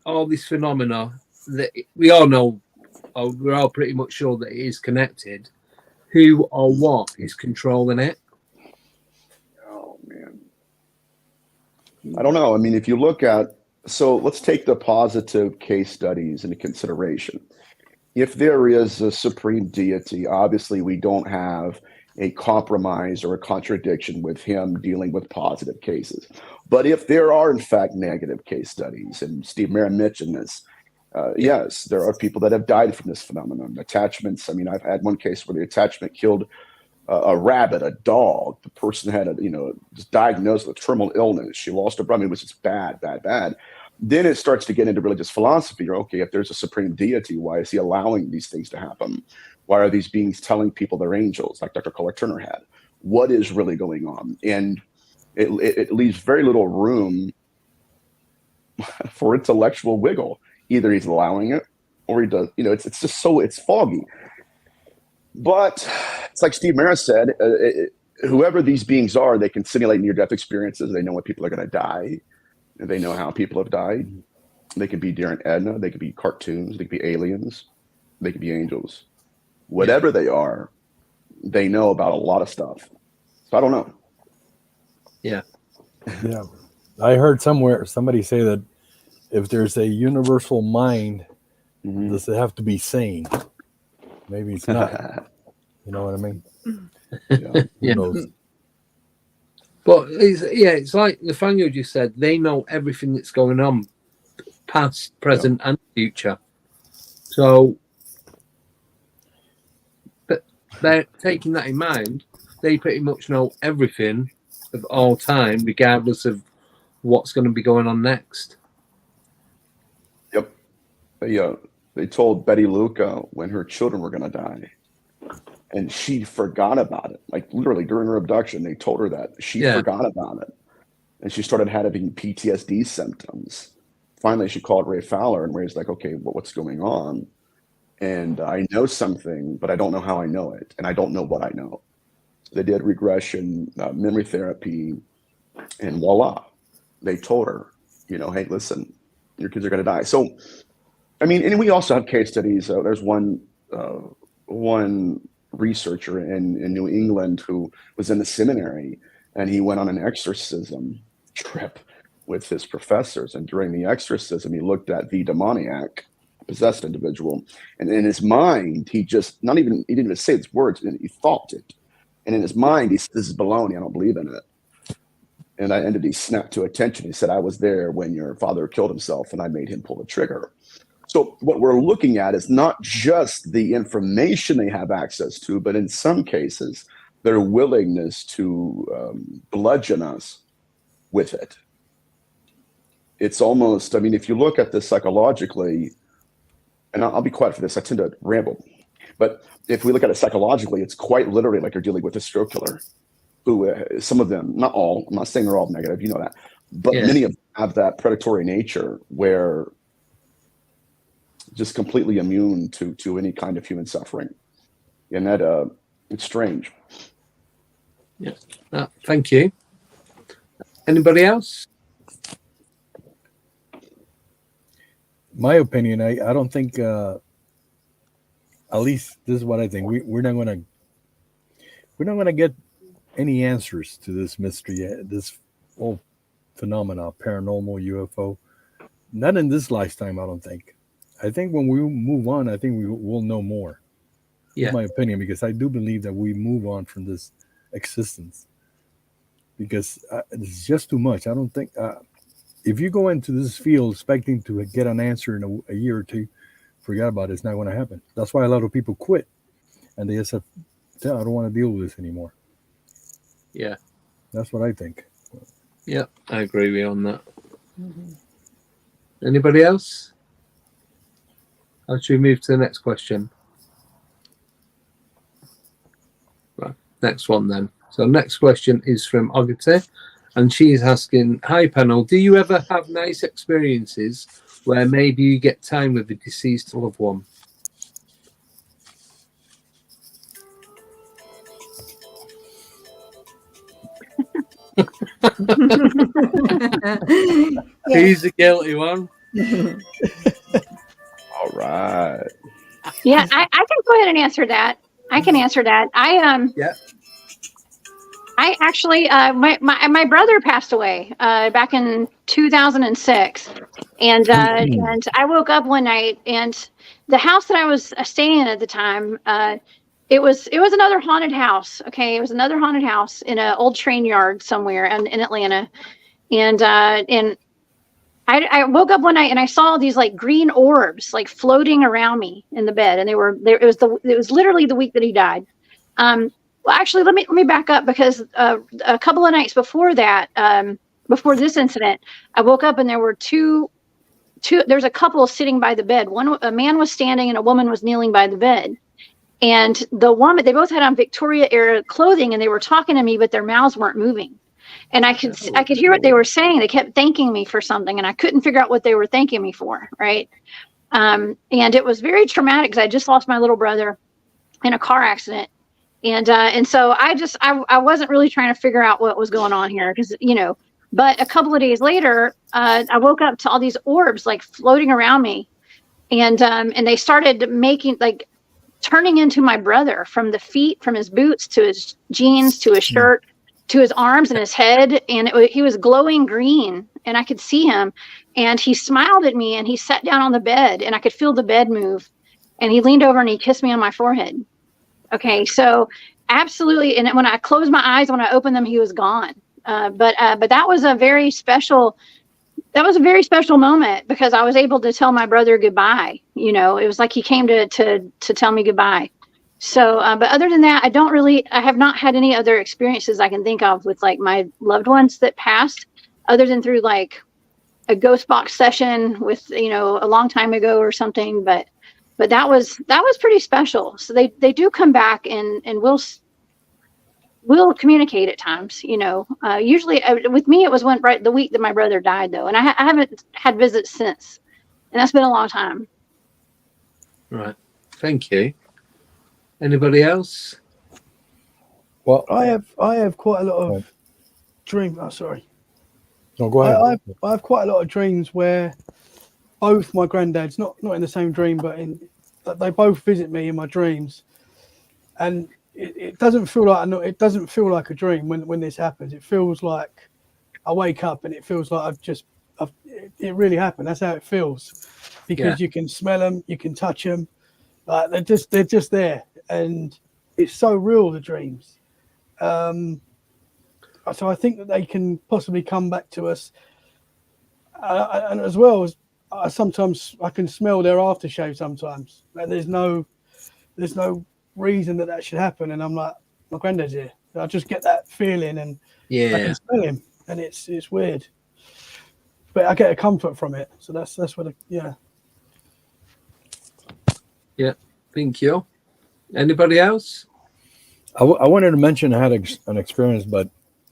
all this phenomena that we all know, or we're all pretty much sure that it is connected, who or what is controlling it? Oh, man. I don't know. I mean, if you look at, so let's take the positive case studies into consideration. If there is a supreme deity, obviously we don't have a compromise or a contradiction with him dealing with positive cases. But if there are, in fact, negative case studies, and Steve Mera mentioned this, yes, there are people that have died from this phenomenon. Attachments, I mean, I've had one case where the attachment killed a rabbit, a dog. The person had just diagnosed with terminal illness. She lost her brother. It was just bad. Then it starts to get into religious philosophy. Okay, if there's a supreme deity, why is he allowing these things to happen? Why are these beings telling people they're angels, like Dr. Kohler Turner had? What is really going on? And it leaves very little room for intellectual wiggle. Either he's allowing it or he does. It's just so, it's foggy. But it's like Steve Mera said, whoever these beings are, they can simulate near-death experiences. They know when people are going to die. They know how people have died. They could be Dear Aunt Edna. They could be cartoons. They could be aliens. They could be angels. Whatever they are, they know about a lot of stuff. So I don't know. Yeah. Yeah. I heard somebody say that if there's a universal mind, does it have to be sane? Maybe it's not. You know what I mean? Yeah. Who knows? But it's like Nathaniel just said, they know everything that's going on, past, present, and future. So, but they're taking that in mind. They pretty much know everything of all time, regardless of what's going to be going on next. Yep. They told Betty Luca when her children were going to die. And she forgot about it. Like literally during her abduction, they told her that she forgot about it. And she started having PTSD symptoms. Finally, she called Ray Fowler, and Ray's like, okay, what's going on? And I know something, but I don't know how I know it. And I don't know what I know. So they did regression, memory therapy, and voila. They told her, hey, listen, your kids are going to die. So, I mean, and we also have case studies. There's one researcher in New England who was in the seminary, and he went on an exorcism trip with his professors. And during the exorcism, he looked at the demoniac, possessed individual, and in his mind, he didn't even say his words, he thought it. And in his mind, he said, this is baloney, I don't believe in it. And that entity snapped to attention. He said, I was there when your father killed himself, and I made him pull the trigger. So what we're looking at is not just the information they have access to, but in some cases, their willingness to bludgeon us with it. It's almost, I mean, if you look at this psychologically, and I'll be quiet for this, I tend to ramble, but if we look at it psychologically, it's quite literally like you're dealing with a serial killer who, some of them, not all, I'm not saying they're all negative, you know that, but many of them have that predatory nature where just completely immune to any kind of human suffering. And that it's strange. Yeah. Thank you. Anybody else? My opinion, I don't think, at least this is what I think. We're not gonna get any answers to this mystery, this whole phenomena, paranormal, UFO. Not in this lifetime, I don't think. I think when we move on, I think we will know more. Yeah. That's my opinion, because I do believe that we move on from this existence. Because it's just too much. I don't think, if you go into this field expecting to get an answer in a year or two, forget about it. It's not going to happen. That's why a lot of people quit. And they just say, I don't want to deal with this anymore. Yeah. That's what I think. Yeah, I agree with you on that. Anybody else? How should we move to the next question? Right, next one then. So next question is from Ogate, and she's asking, hi panel, do you ever have nice experiences where maybe you get time with a deceased loved one? He's the guilty one. All right. Yeah, I can go ahead and answer that. I can answer that. Yeah. I actually my brother passed away back in 2006, and I woke up one night, and the house that I was staying in at the time, it was another haunted house. Okay, it was another haunted house in an old train yard somewhere in Atlanta, and I woke up one night and I saw these like green orbs like floating around me in the bed, and they were there. It was literally the week that he died. Well, actually, let me back up, because a couple of nights before that, before this incident, I woke up and there were two. There's a couple sitting by the bed. A man was standing and a woman was kneeling by the bed. And the woman, they both had on Victoria era clothing, and they were talking to me, but their mouths weren't moving. And I could hear what they were saying. They kept thanking me for something, and I couldn't figure out what they were thanking me for. Right. And it was very traumatic, because I just lost my little brother in a car accident. And so I wasn't really trying to figure out what was going on here, because, but a couple of days later, I woke up to all these orbs like floating around me, and they started making like turning into my brother, from the feet, from his boots to his jeans to his shirt to his arms and his head, and he was glowing green, and I could see him, and he smiled at me, and he sat down on the bed, and I could feel the bed move, and he leaned over and he kissed me on my forehead. Okay, so absolutely. And when I closed my eyes, when I opened them, he was gone. But that was a very special. That was a very special moment, because I was able to tell my brother goodbye. It was like he came to tell me goodbye. So, but other than that, I have not had any other experiences I can think of with like my loved ones that passed, other than through like a ghost box session with, a long time ago or something. But that was pretty special. So they do come back, and we'll communicate at times. Usually with me, it was right the week that my brother died, though, and I haven't had visits since, and that's been a long time. Right. Thank you. Anybody else? Well, I have quite a lot of dreams. Oh, sorry. No, go ahead. I have quite a lot of dreams where both my granddads, not in the same dream, but they both visit me in my dreams, and it doesn't feel like a dream when this happens. It feels like I wake up and it feels like it really happened. That's how it feels, because you can smell them, you can touch them, like they're just there, and it's so real, the dreams. So I think that they can possibly come back to us, and as well as sometimes I can smell their aftershave sometimes. Like there's no reason that should happen, and I'm like, my granddad's here. I just get that feeling, and I can smell him, and it's weird, but I get a comfort from it. So that's what yeah. Thank you. Anybody else? I wanted to mention I had an experience, but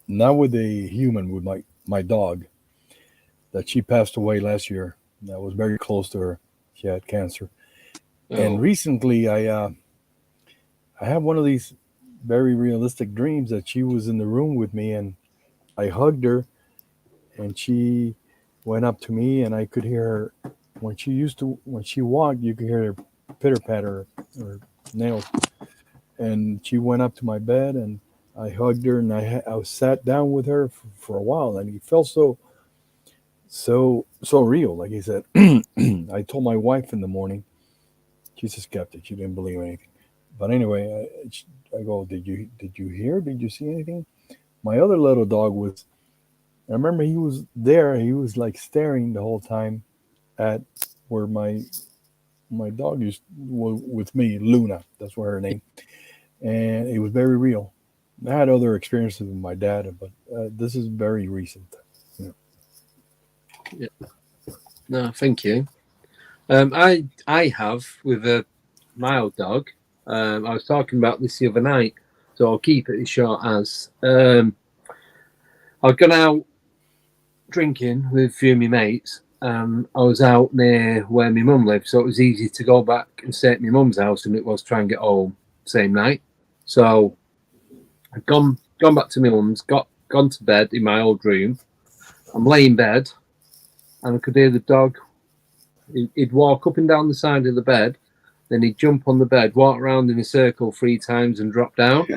not with a human, with my dog, that she passed away last year. That was very close to her. She had cancer. And recently I had one of these very realistic dreams that she was in the room with me, and I hugged her, and she went up to me, and I could hear her when she walked, you could hear her pitter patter or nails. And she went up to my bed, and I hugged her, and I sat down with her for a while, and it felt so real. Like he said, I told my wife in the morning. She's a skeptic. She didn't believe anything. But anyway, I go, did you hear? Did you see anything? My other little dog I remember he was there. He was like staring the whole time at where my dog with me, Luna. That's what her name. And it was very real. I had other experiences with my dad, but this is very recent. Yeah. No, thank you. I have with a mild dog. I was talking about this the other night, so I'll keep it as short as. I'd gone out drinking with a few of my mates. I was out near where my mum lived, so it was easy to go back and stay at my mum's house, and it was try and get home same night. So I'd gone back to my mum's, gone to bed in my old room. I'm laying in bed, and I could hear the dog. He'd walk up and down the side of the bed, then he'd jump on the bed, walk around in a circle 3 times, and drop down.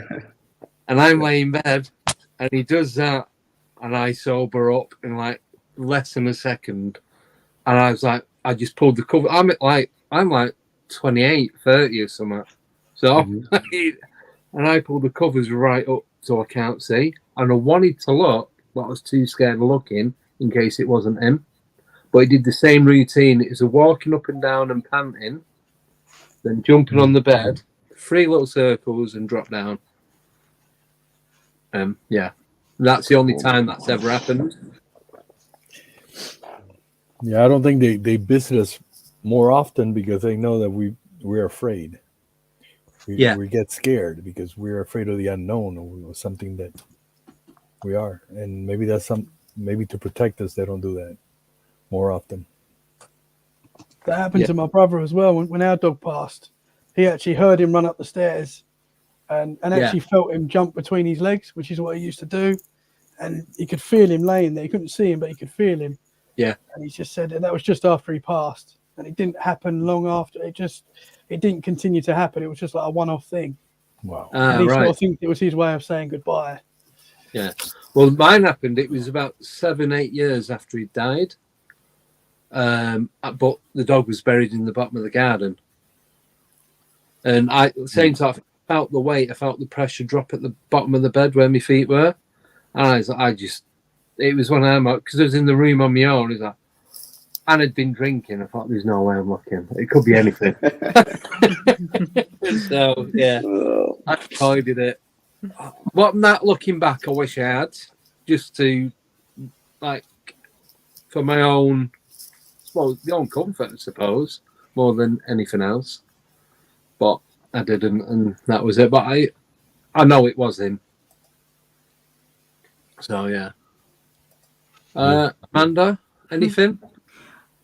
And I'm laying in bed, and he does that, and I sober up in like less than a second. And I was like, I just pulled the cover. I'm like 28, 30 or something. So, and I pulled the covers right up so I can't see. And I wanted to look, but I was too scared of looking in case it wasn't him. But he did the same routine. It was a walking up and down and panting, then jumping on the bed, 3 little circles, and drop down. Yeah, that's the only time that's ever happened. Yeah, I don't think they visit us more often because they know that we're afraid. We get scared because we're afraid of the unknown or something that we are, and maybe that's maybe to protect us. They don't do that more often. That happened to my brother as well. When our dog passed, he actually heard him run up the stairs and actually felt him jump between his legs, which is what he used to do. And he could feel him laying there. He couldn't see him, but he could feel him. Yeah. And he just said that was just after he passed. And it didn't happen long after. It didn't continue to happen. It was just like a one-off thing. Wow. And he sort of think it was his way of saying goodbye. Yeah. Well, mine happened. It was about 7-8 years after he died. But the dog was buried in the bottom of the garden. And at the same time, I felt the weight. I felt the pressure drop at the bottom of the bed where my feet were. And it was one of them, because I was in the room on my own. It was like, and I'd been drinking. I thought, there's no way I'm looking. It could be anything. So, yeah, I avoided it. But not looking back, I wish I had, just to, like, for my own, well, the own comfort, I suppose, more than anything else. But I didn't, and that was it. But I know it was him. So, yeah. Amanda, anything?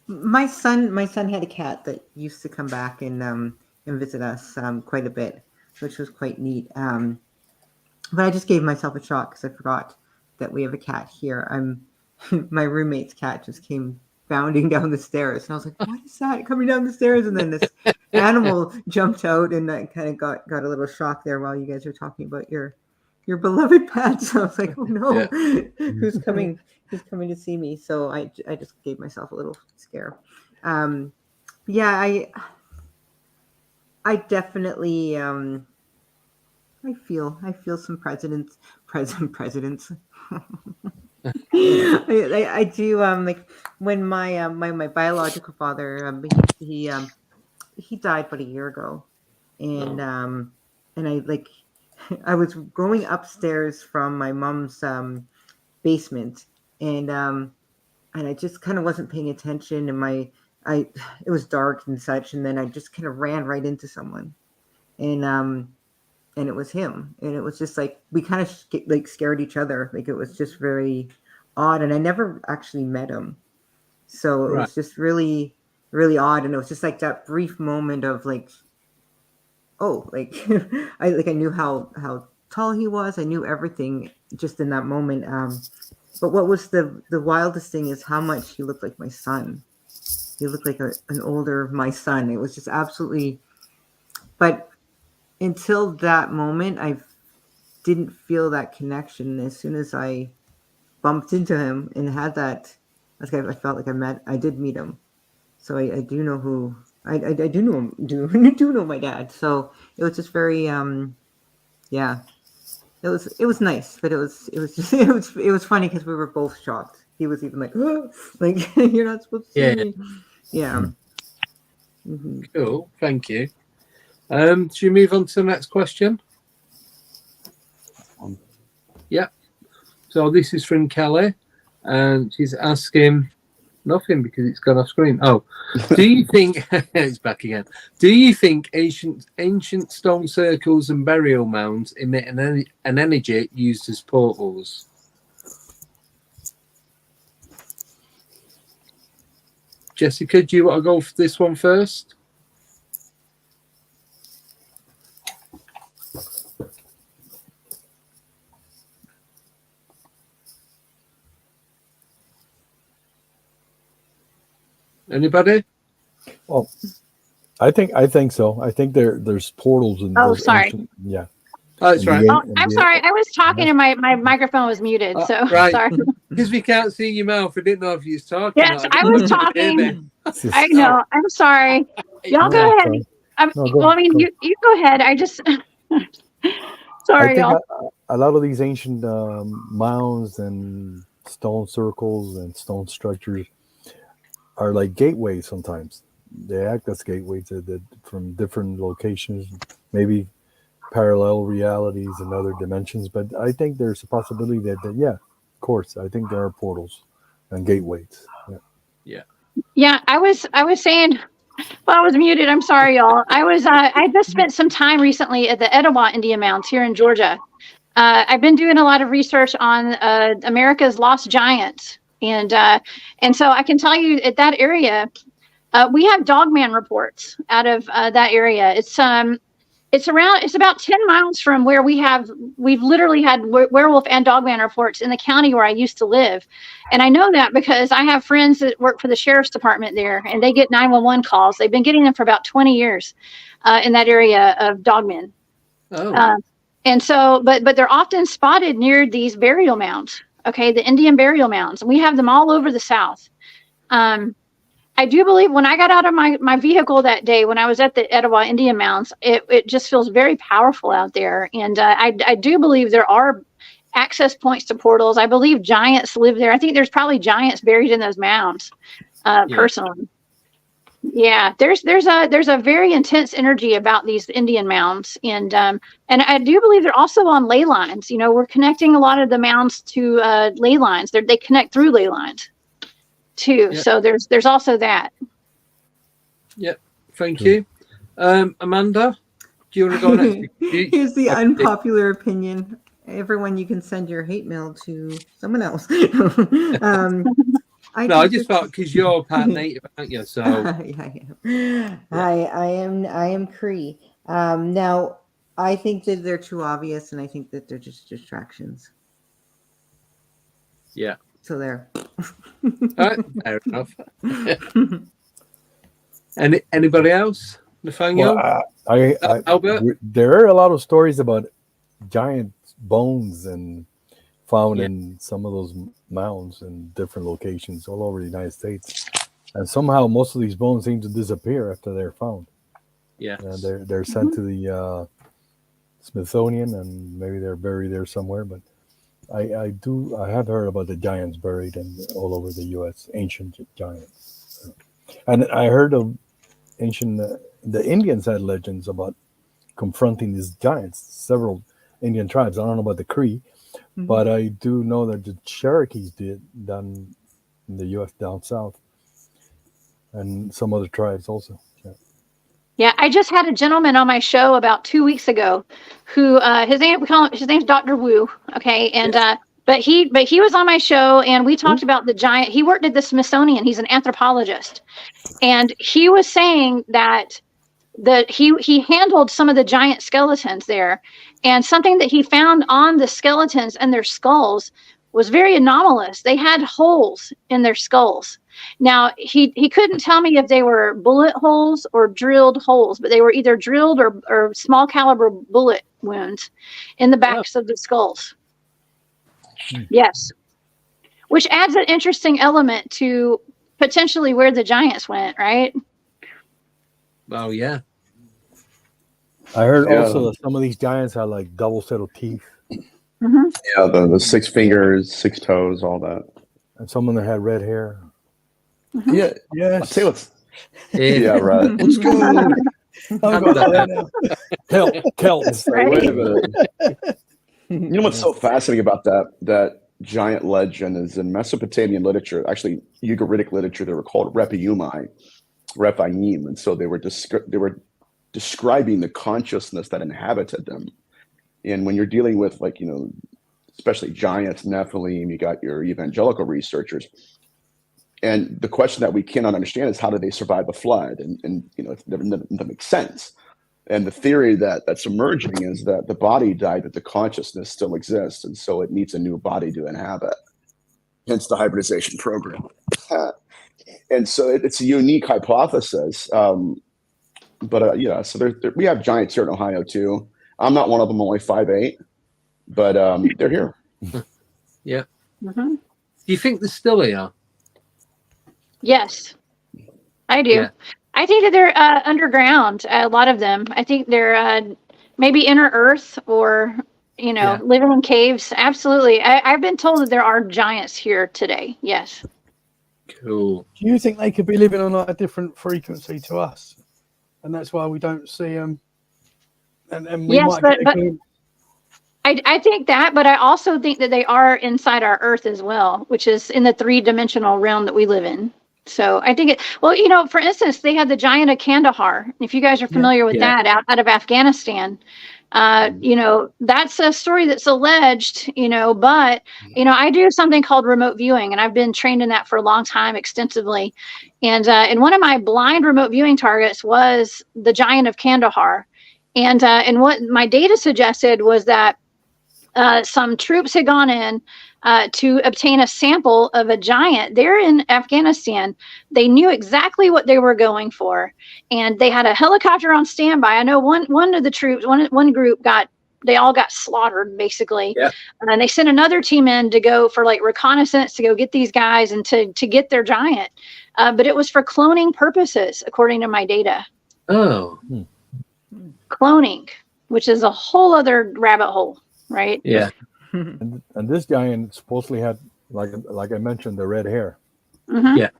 My son had a cat that used to come back and visit us quite a bit, which was quite neat. But I just gave myself a shock because I forgot that we have a cat here. My roommate's cat just came bounding down the stairs, and I was like, "What is that coming down the stairs?" And then this animal jumped out, and I kind of got a little shock there while you guys were talking about your beloved pets. So I was like, "Oh no, who's coming? Who's coming to see me?" So I just gave myself a little scare. Yeah, I definitely I feel some presidents. I do like when my my biological father he died about a year ago, and I was going upstairs from my mom's basement, and I just kind of wasn't paying attention, and it was dark and such, and then I just kind of ran right into someone, and it was him, and it was just like we kind of scared each other. Like, it was just very odd, and I never actually met him, so it was just really, really odd. And it was just like that brief moment of like, oh, like I knew how tall he was. I knew everything just in that moment. But what was the wildest thing is how much he looked like my son. He looked like an older my son. It was just absolutely, but until that moment, I didn't feel that connection. As soon as I bumped into him and had that, I felt like I did meet him. So I do know who, I do know him, do know my dad. So it was just very, yeah, it was nice, but it was just, it was funny because we were both shocked. He was even like, oh, like, you're not supposed to see me. Yeah. Mm-hmm. Cool. Thank you. Should we move on to the next question? Yeah. So this is from Kelly, and she's asking nothing because it's gone off screen. Oh, do you think it's back again? Do you think ancient stone circles and burial mounds emit an energy used as portals? Jessica, do you want to go for this one first? Anybody? Well, I think so. I think there's portals and Oh, sorry. Yeah. Oh, that's right. Oh, I'm sorry. I was talking and my microphone was muted. So right. sorry. Because we can't see your mouth. I didn't know if you was talking. Yes, I was talking. I know. I'm sorry. Y'all go ahead. You go ahead. I just sorry, y'all. A lot of these ancient mounds and stone circles and stone structures are like gateways sometimes. They act as gateways from different locations, maybe parallel realities and other dimensions. But I think there's a possibility that yeah, of course, I think there are portals and gateways. Yeah, I was saying, well, I was muted. I'm sorry, y'all. I just spent some time recently at the Etowah Indian Mounds here in Georgia. I've been doing a lot of research on America's lost giants. And so I can tell you at that area, we have dogman reports out of that area. It's about 10 miles from where we've literally had werewolf and dogman reports in the county where I used to live. And I know that because I have friends that work for the sheriff's department there, and they get 911 calls. They've been getting them for about 20 years in that area of dogmen. Oh. And so, but they're often spotted near these burial mounds. Okay, the Indian burial mounds. And we have them all over the South. I do believe when I got out of my vehicle that day, when I was at the Etowah Indian Mounds, it just feels very powerful out there. And I do believe there are access points to portals. I believe giants live there. I think there's probably giants buried in those mounds, personally. Yeah, there's a very intense energy about these Indian mounds, and I do believe they're also on ley lines. You know, we're connecting a lot of the mounds to ley lines. They connect through ley lines too. Yep. So there's also that. Yep. Thank you, Amanda. Do you want to go next? Here's the unpopular opinion. Everyone, you can send your hate mail to someone else. I just thought because you're part native, aren't you? So yeah. I am Cree. Now I think that they're too obvious, and I think that they're just distractions. Yeah. So there. Fair enough. Anybody else? Nathaniel? Well, Albert? There are a lot of stories about giant bones and found in some of those mounds in different locations all over the United States, and somehow most of these bones seem to disappear after they're found. Yeah, they're sent to the Smithsonian, and maybe they're buried there somewhere. But I have heard about the giants buried all over the U.S. Ancient giants, and I heard of the Indians had legends about confronting these giants. Several Indian tribes. I don't know about the Cree. But I do know that the Cherokees did down in the U.S. down south, and some other tribes also. Yeah, I just had a gentleman on my show about 2 weeks ago, who his name's Dr. Wu. Okay, and but he was on my show, and we talked about the giant. He worked at the Smithsonian. He's an anthropologist, and he was saying that he handled some of the giant skeletons there, and something that he found on the skeletons and their skulls was very anomalous. They had holes in their skulls. Now he couldn't tell me if they were bullet holes or drilled holes, but they were either drilled or small caliber bullet wounds in the backs of the skulls. Yes, which adds an interesting element to potentially where the giants went, right? Oh yeah. I heard also that some of these giants had like double set of teeth. Yeah, the 6 fingers, 6 toes, all that. And some of them had red hair. Yeah, yes. I'll tell you yeah, right. Let's go. I'm going to Celts. Wait a minute. You know what's so fascinating about that giant legend is in Mesopotamian literature, actually Ugaritic literature, they were called Rephaim, and so they were describing the consciousness that inhabited them. And when you're dealing with, like, especially giants, Nephilim, you got your evangelical researchers. And the question that we cannot understand is, how did they survive the flood? And it doesn't make sense. And the theory that's emerging is that the body died, but the consciousness still exists. And so it needs a new body to inhabit, hence the hybridization program. And so it's a unique hypothesis. So we have giants here in Ohio too. I'm not one of them, only 5'8", but they're here. Yeah. Mm-hmm. Do you think they're still here? Yes, I do. Yeah. I think that they're underground, a lot of them. I think they're maybe inner earth or, living in caves. Absolutely. I've been told that there are giants here today. Yes. Cool. Do you think they could be living on a different frequency to us? And that's why we don't see them? And we might get I think that, but I also think that they are inside our earth as well, which is in the 3-dimensional realm that we live in. So I think for instance, they had the giant of Kandahar. If you guys are familiar with that out of Afghanistan, that's a story that's alleged, but, I do something called remote viewing, and I've been trained in that for a long time extensively. And one of my blind remote viewing targets was the giant of Kandahar. And what my data suggested was that some troops had gone in to obtain a sample of a giant. They're in Afghanistan. They knew exactly what they were going for, and they had a helicopter on standby. I know one of the troops, one group they all got slaughtered basically. Yeah. And they sent another team in to go for like reconnaissance to go get these guys and to get their giant. But it was for cloning purposes, according to my data. Oh. Cloning, which is a whole other rabbit hole, right? Yeah. And this giant supposedly had, like I mentioned, the red hair. Mm-hmm. Yeah.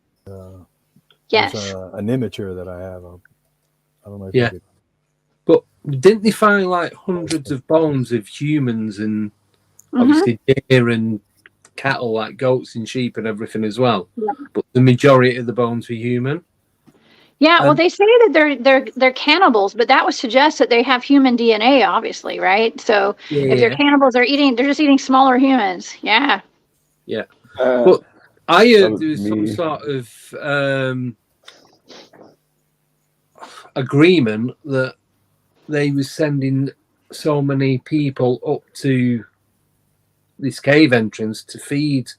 Yes. An image here that I have. I don't know if you did. But didn't they find like hundreds of bones of humans and obviously deer and cattle, like goats and sheep and everything as well? Yeah. But the majority of the bones were human. Yeah, well, they say that they're cannibals, but that would suggest that they have human DNA, obviously, right? So if they're cannibals, they're just eating smaller humans. Yeah. Yeah. But I heard there was some sort of agreement that they were sending so many people up to this cave entrance to feed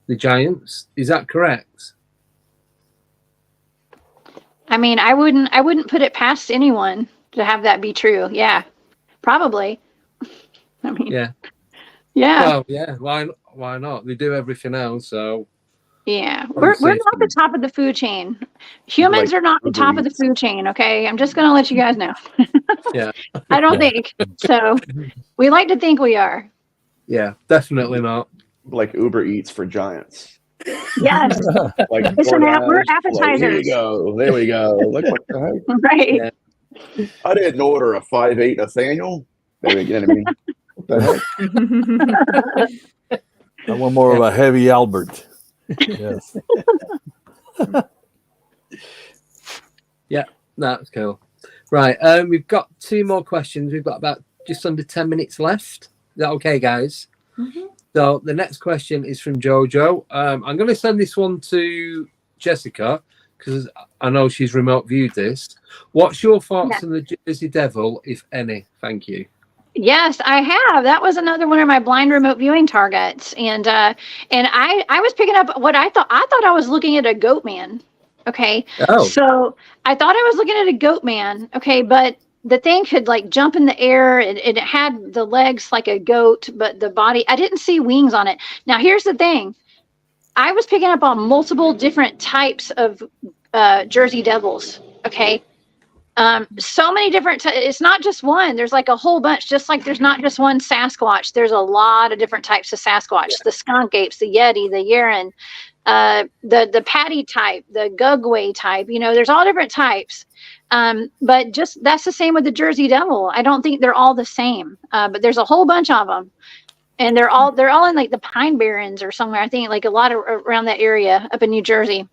the giants. Is that correct? I mean, I wouldn't put it past anyone to have that be true. Yeah, probably. I mean, yeah. Well, yeah. Why not? They do everything else, so. Yeah, we're not the top of the food chain. Humans are not the top of the food chain. Okay, I'm just gonna let you guys know. Yeah. I don't think so. We like to think we are. Yeah, definitely not. Like Uber Eats for giants. Yes. Like we're appetizers. Like, here you go. There we go. Look what the heck. Right. Yeah. I didn't order a 5'8" Nathaniel. There we go. I mean, what the heck? I want more of a heavy Albert. Yes. Yeah, that's cool. Right. We've got 2 more questions. We've got about just under 10 minutes left. Is that okay, guys? Mm-hmm. So the next question is from Jojo. I'm going to send this one to Jessica because I know she's remote viewed this. What's your thoughts on the Jersey Devil, if any? Thank you. Yes, I have. That was another one of my blind remote viewing targets, and I was picking up what I thought I was looking at a goat man. Okay. Oh. So I thought I was looking at a goat man. Okay, but the thing could like jump in the air. It had the legs like a goat, but the body, I didn't see wings on it. Now, here's the thing. I was picking up on multiple different types of Jersey Devils. Okay. So many different, it's not just one. There's like a whole bunch, just like there's not just one Sasquatch. There's a lot of different types of Sasquatch. The skunk apes, the Yeti, the Yeren, the patty type, the gugway type. There's all different types. But just that's the same with the Jersey Devil. I don't think they're all the same, but there's a whole bunch of them, and they're all in like the Pine Barrens or somewhere. I think like a lot of around that area up in New Jersey.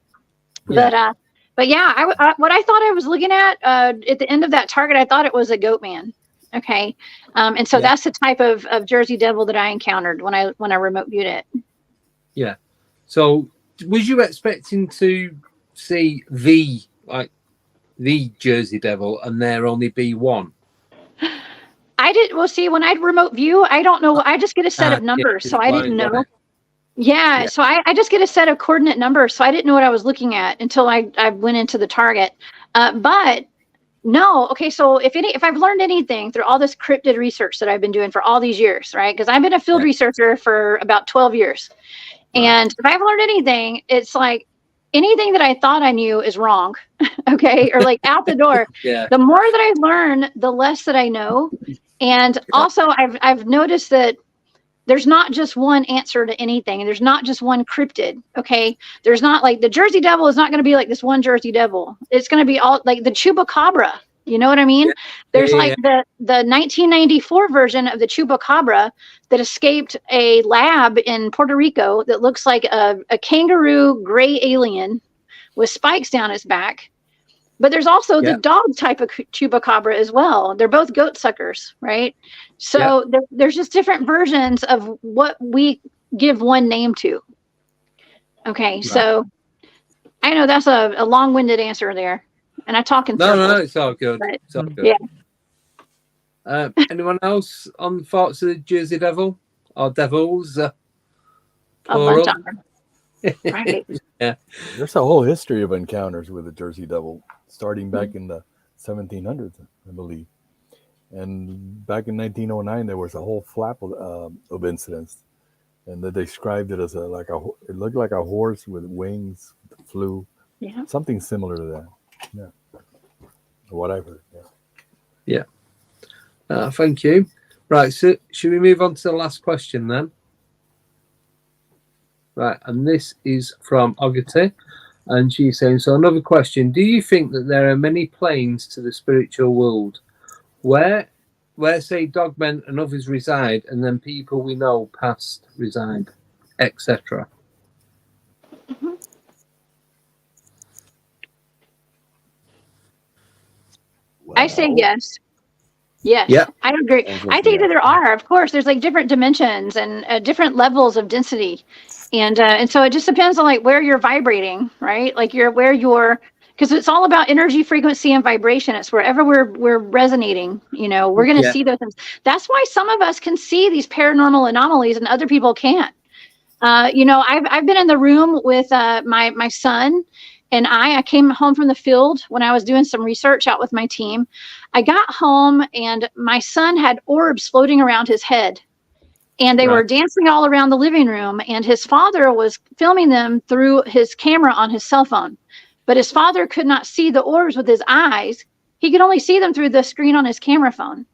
Yeah. But yeah, what I thought I was looking at the end of that target, I thought it was a goat man. Okay, and so that's the type of Jersey Devil that I encountered when I remote viewed it. Yeah. So was you expecting to see the Jersey Devil and there only be one? I did. Well, see, when I remote view, I don't know. I just get a set of numbers, so I didn't know. Yeah, so I just get a set of coordinate numbers, so I didn't know what I was looking at until I went into the target. But no, okay. So if I've learned anything through all this cryptid research that I've been doing for all these years, right? Because I've been a field researcher for about 12 years, and if I've learned anything, it's like anything that I thought I knew is wrong, okay, or like out the door. The more that I learn, the less that I know, and also I've noticed that there's not just one answer to anything. There's not just one cryptid. Okay. There's not like the Jersey Devil is not going to be like this one Jersey Devil. It's going to be all like the Chupacabra. You know what I mean? There's like the 1994 version of the Chupacabra that escaped a lab in Puerto Rico that looks like a kangaroo gray alien with spikes down its back. But there's also the dog type of Chupacabra as well. They're both goat suckers, right? So there's just different versions of what we give one name to. Okay, so I know that's a long-winded answer there, and I talk in circles. No, it's all good. But, it's all good. Yeah. Anyone else on thoughts of the Jersey Devil or devils? A bunch of them. Right. Yeah. There's a whole history of encounters with the Jersey Devil, starting back in the 1700s, I believe. And back in 1909, there was a whole flap of incidents, and they described it as it looked like a horse with wings, flew, something similar to that. Yeah, what I've heard. Yeah. Thank you. Right, so should we move on to the last question then? Right, and this is from Ogety, and she's saying, so another question, do you think that there are many planes to the spiritual world where say dogmen and others reside, and then people we know past reside, etc.? I say yes. Yes, I agree. I think that there are, of course, there's like different dimensions and different levels of density. And so it just depends on like where you're vibrating, right? Like because it's all about energy, frequency, and vibration. It's wherever we're resonating, we're going to see those things. That's why some of us can see these paranormal anomalies and other people can't. I've been in the room with my son, and I came home from the field when I was doing some research out with my team. I got home and my son had orbs floating around his head, and they were dancing all around the living room, and his father was filming them through his camera on his cell phone. But his father could not see the orbs with his eyes. He could only see them through the screen on his camera phone.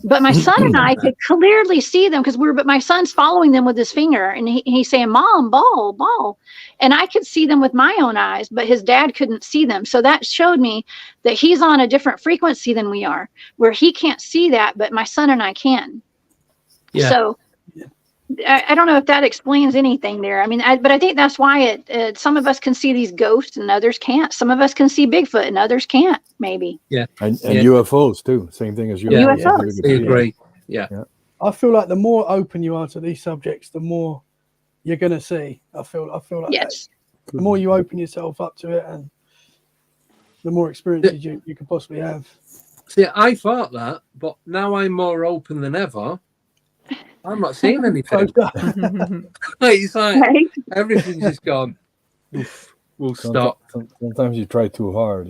But my son and I could clearly see them because but my son's following them with his finger, and he's saying, "Mom, ball, ball." And I could see them with my own eyes, but his dad couldn't see them. So that showed me that he's on a different frequency than we are, where he can't see that, but my son and I can. Yeah. So I don't know if that explains anything there. I mean, but I think that's why some of us can see these ghosts and others can't. Some of us can see Bigfoot and others can't, maybe. Yeah. And UFOs too. Same thing as UFOs. UFOs. I agree. Yeah. I feel like the more open you are to these subjects, the more you're going to see. I feel like that. The more you open yourself up to it, and the more experiences you can possibly have. See, I thought that, but now I'm more open than ever. I'm not seeing anything. It's like everything's just gone. Oof, we'll stop. Sometimes you try too hard.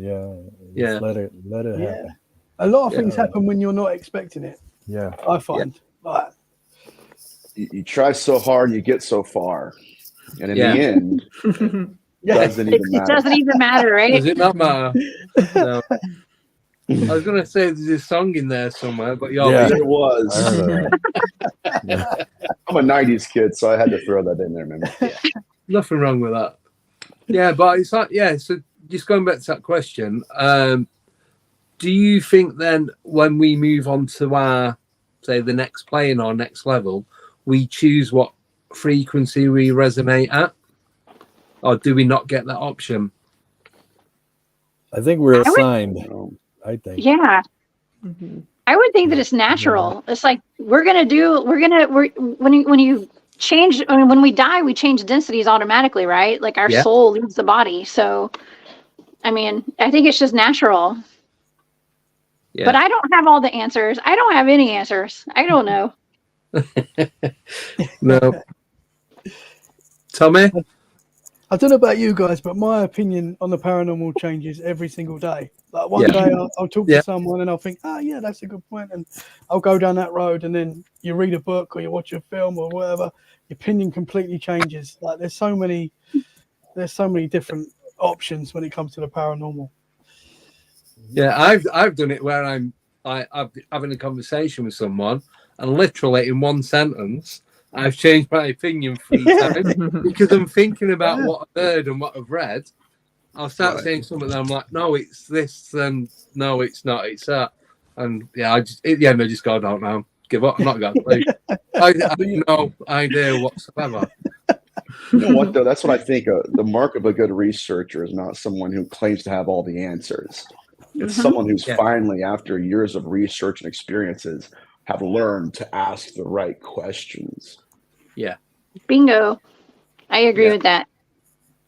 Just let it happen. A lot of things happen when you're not expecting it. Yeah, I find. But you try so hard, you get so far, and in the end, it doesn't even matter, right? Does it not matter? No. I was going to say there's a song in there somewhere, but it was. I'm a 90s kid, so I had to throw that in there, man. Nothing wrong with that. Yeah, but it's like, yeah, so just going back to that question, do you think then when we move on to our, say, the next plane or next level, we choose what frequency we resonate at? Or do we not get that option? I think we're assigned. I think. Yeah. Mhm. I would think that it's natural. It's like when you change, I mean, when we die, we change densities automatically, right? Like our soul leaves the body. So, I mean, I think it's just natural. Yeah. But I don't have all the answers. I don't have any answers. I don't know. No. Tommy? I don't know about you guys, but my opinion on the paranormal changes every single day. Like one day I'll talk to someone and I'll think, oh yeah, that's a good point, and I'll go down that road, and then you read a book or you watch a film or whatever, your opinion completely changes. Like there's so many different options when it comes to the paranormal. Yeah, I've done it where I'm having a conversation with someone, and literally in one sentence, I've changed my opinion 3 times because I'm thinking about what I've heard and what I've read. I'll start saying something, and I'm like, no, it's this, and no, it's not, it's that. And yeah, at the end, I just go, I don't know, give up, I'm not going to play. I have no idea whatsoever. You know what, though? That's what I think. The mark of a good researcher is not someone who claims to have all the answers. It's someone who's finally, after years of research and experiences, have learned to ask the right questions. Yeah. Bingo. I agree with that.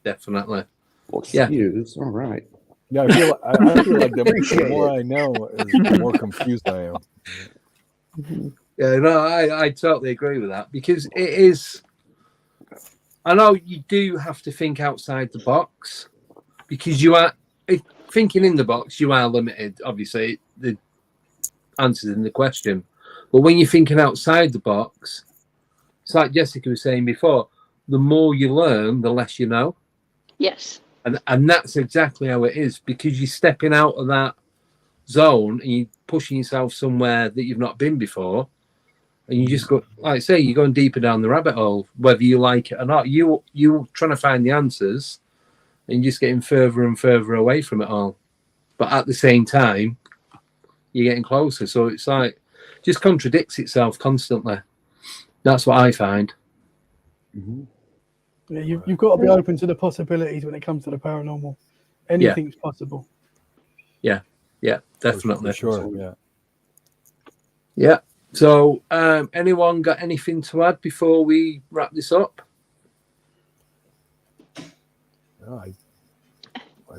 Definitely. Well, excuse. All right. Yeah, I feel like the more I know, the more confused I am. Yeah, no, I totally agree with that, because it is. I know you do have to think outside the box, because you are thinking in the box. You are limited, obviously. The answers in the question, but when you're thinking outside the box, it's like Jessica was saying before. The more you learn, the less you know. Yes. And that's exactly how it is, because you're stepping out of that zone and you're pushing yourself somewhere that you've not been before. And you just go, like I say, you're going deeper down the rabbit hole, whether you like it or not. You're trying to find the answers, and you're just getting further and further away from it all. But at the same time, you're getting closer. So it's like, just contradicts itself constantly. That's what I find. Mm-hmm. Yeah, you've got to be open to the possibilities when it comes to the paranormal. Anything's possible. Yeah, definitely. For sure, yeah. Yeah. So, anyone got anything to add before we wrap this up? No, I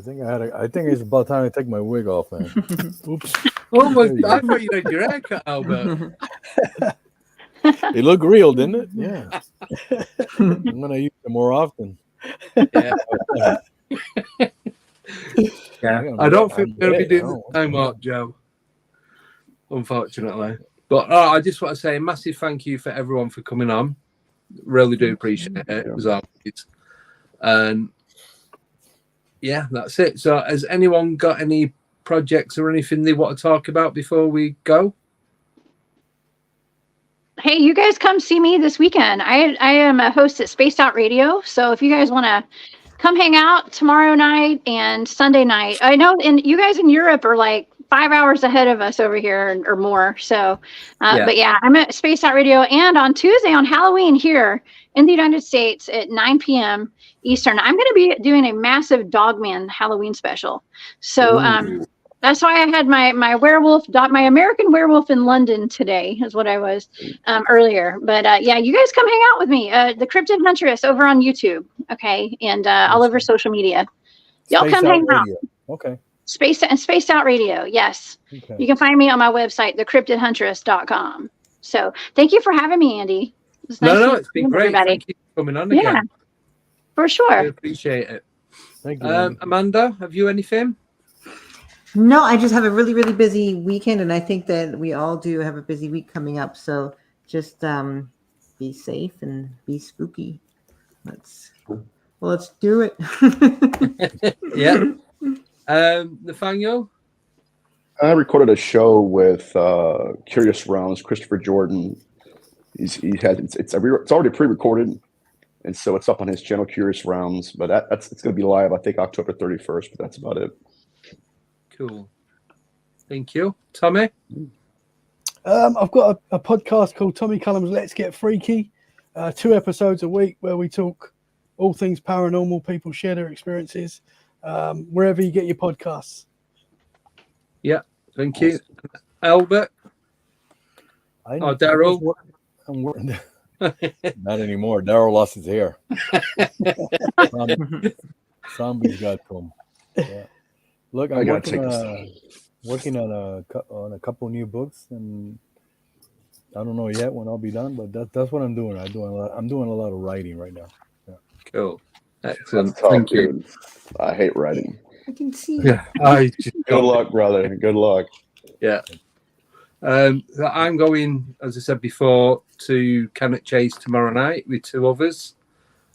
think I think it's about time I take my wig off, man. Oops. Oh my! I thought you had your haircut, Albert. It looked real, didn't it? Yeah. I'm gonna use it more often. Yeah. I don't think we're going to be doing the time mark, Joe. Unfortunately. But I just want to say a massive thank you for everyone for coming on. Really do appreciate it. It was always. And yeah, that's it. So has anyone got any projects or anything they want to talk about before we go? Hey, you guys come see me this weekend. I am a host at Spaced Out Radio. So if you guys want to come hang out tomorrow night and Sunday night, I know, and you guys in Europe are like 5 hours ahead of us over here or more. So, but yeah, I'm at Spaced Out Radio, and on Tuesday on Halloween here in the United States at 9 p.m. Eastern, I'm going to be doing a massive Dogman Halloween special. So, that's why I had my werewolf, my American Werewolf in London today is what I was earlier. But yeah, you guys come hang out with me. The Cryptid Huntress over on YouTube, okay, and all over social media. Y'all come hang out. Okay. Spaced Out Radio, yes. Okay. You can find me on my website, thecryptidhuntress.com. So thank you for having me, Andy. It was nice it's been great. Everybody. Thank you for coming on again. Yeah, for sure. I appreciate it. Thank you. Amanda, have you anything? No, I just have a really, really busy weekend, and I think that we all do have a busy week coming up. So just be safe and be spooky. Let's do it. Yeah. Nathaniel? I recorded a show with Curious Realms, Christopher Jordan. It's already pre-recorded. And so it's up on his channel, Curious Realms. But it's going to be live, I think, October 31st. But that's about it. Cool. Thank you, Tommy. I've got a podcast called Tommy Cullum's Let's Get Freaky. 2 episodes a week where we talk all things paranormal. People share their experiences wherever you get your podcasts. Yeah, thank you. Albert? Daryl? I'm working. Not anymore. Daryl lost his hair. Somebody's got to him. Yeah. Look, I'm working on a couple new books, and I don't know yet when I'll be done, but that's what I'm doing. I'm doing a lot of writing right now. Yeah. Cool. Excellent. Thank you. I hate writing. I can see. Yeah. Good luck, brother. Good luck. Yeah. I'm going, as I said before, to Cannock Chase tomorrow night with 2 others,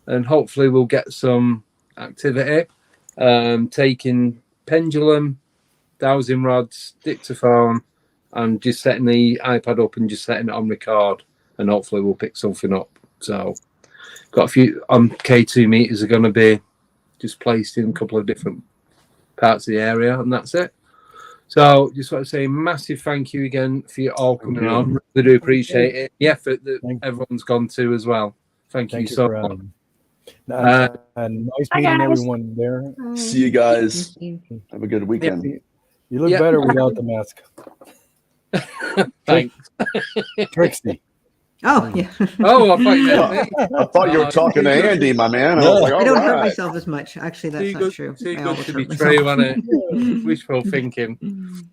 and hopefully we'll get some activity. Taking pendulum, dowsing rods, dictaphone, and just setting the iPad up and just setting it on record, and hopefully we'll pick something up. So, got a few on K2 meters are going to be just placed in a couple of different parts of the area, and that's it. So, just want to say massive thank you again for you all coming on. Really do appreciate it. The effort that everyone's gone to as well. Thank you so much. And nice meeting everyone there. See you guys. Have a good weekend. You look better without the mask. Thanks. Trixie. Oh, yeah. Oh, I thought you were talking to Andy, my man. I was like, I don't hurt myself as much. Actually, that's not true. Too good to be true, wasn't it? Wishful thinking.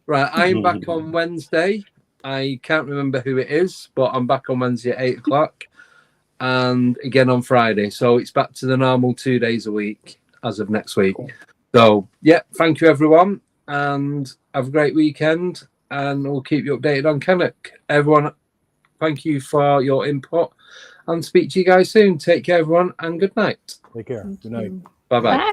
Right, I'm back on Wednesday. I can't remember who it is, but I'm back on Wednesday at 8 o'clock. And again on Friday. So it's back to the normal 2 days a week as of next week. So, yeah, thank you, everyone. And have a great weekend. And we'll keep you updated on Cannock. Everyone, thank you for your input. And speak to you guys soon. Take care, everyone, and good night. Take care. Good night. Bye-bye. Bye.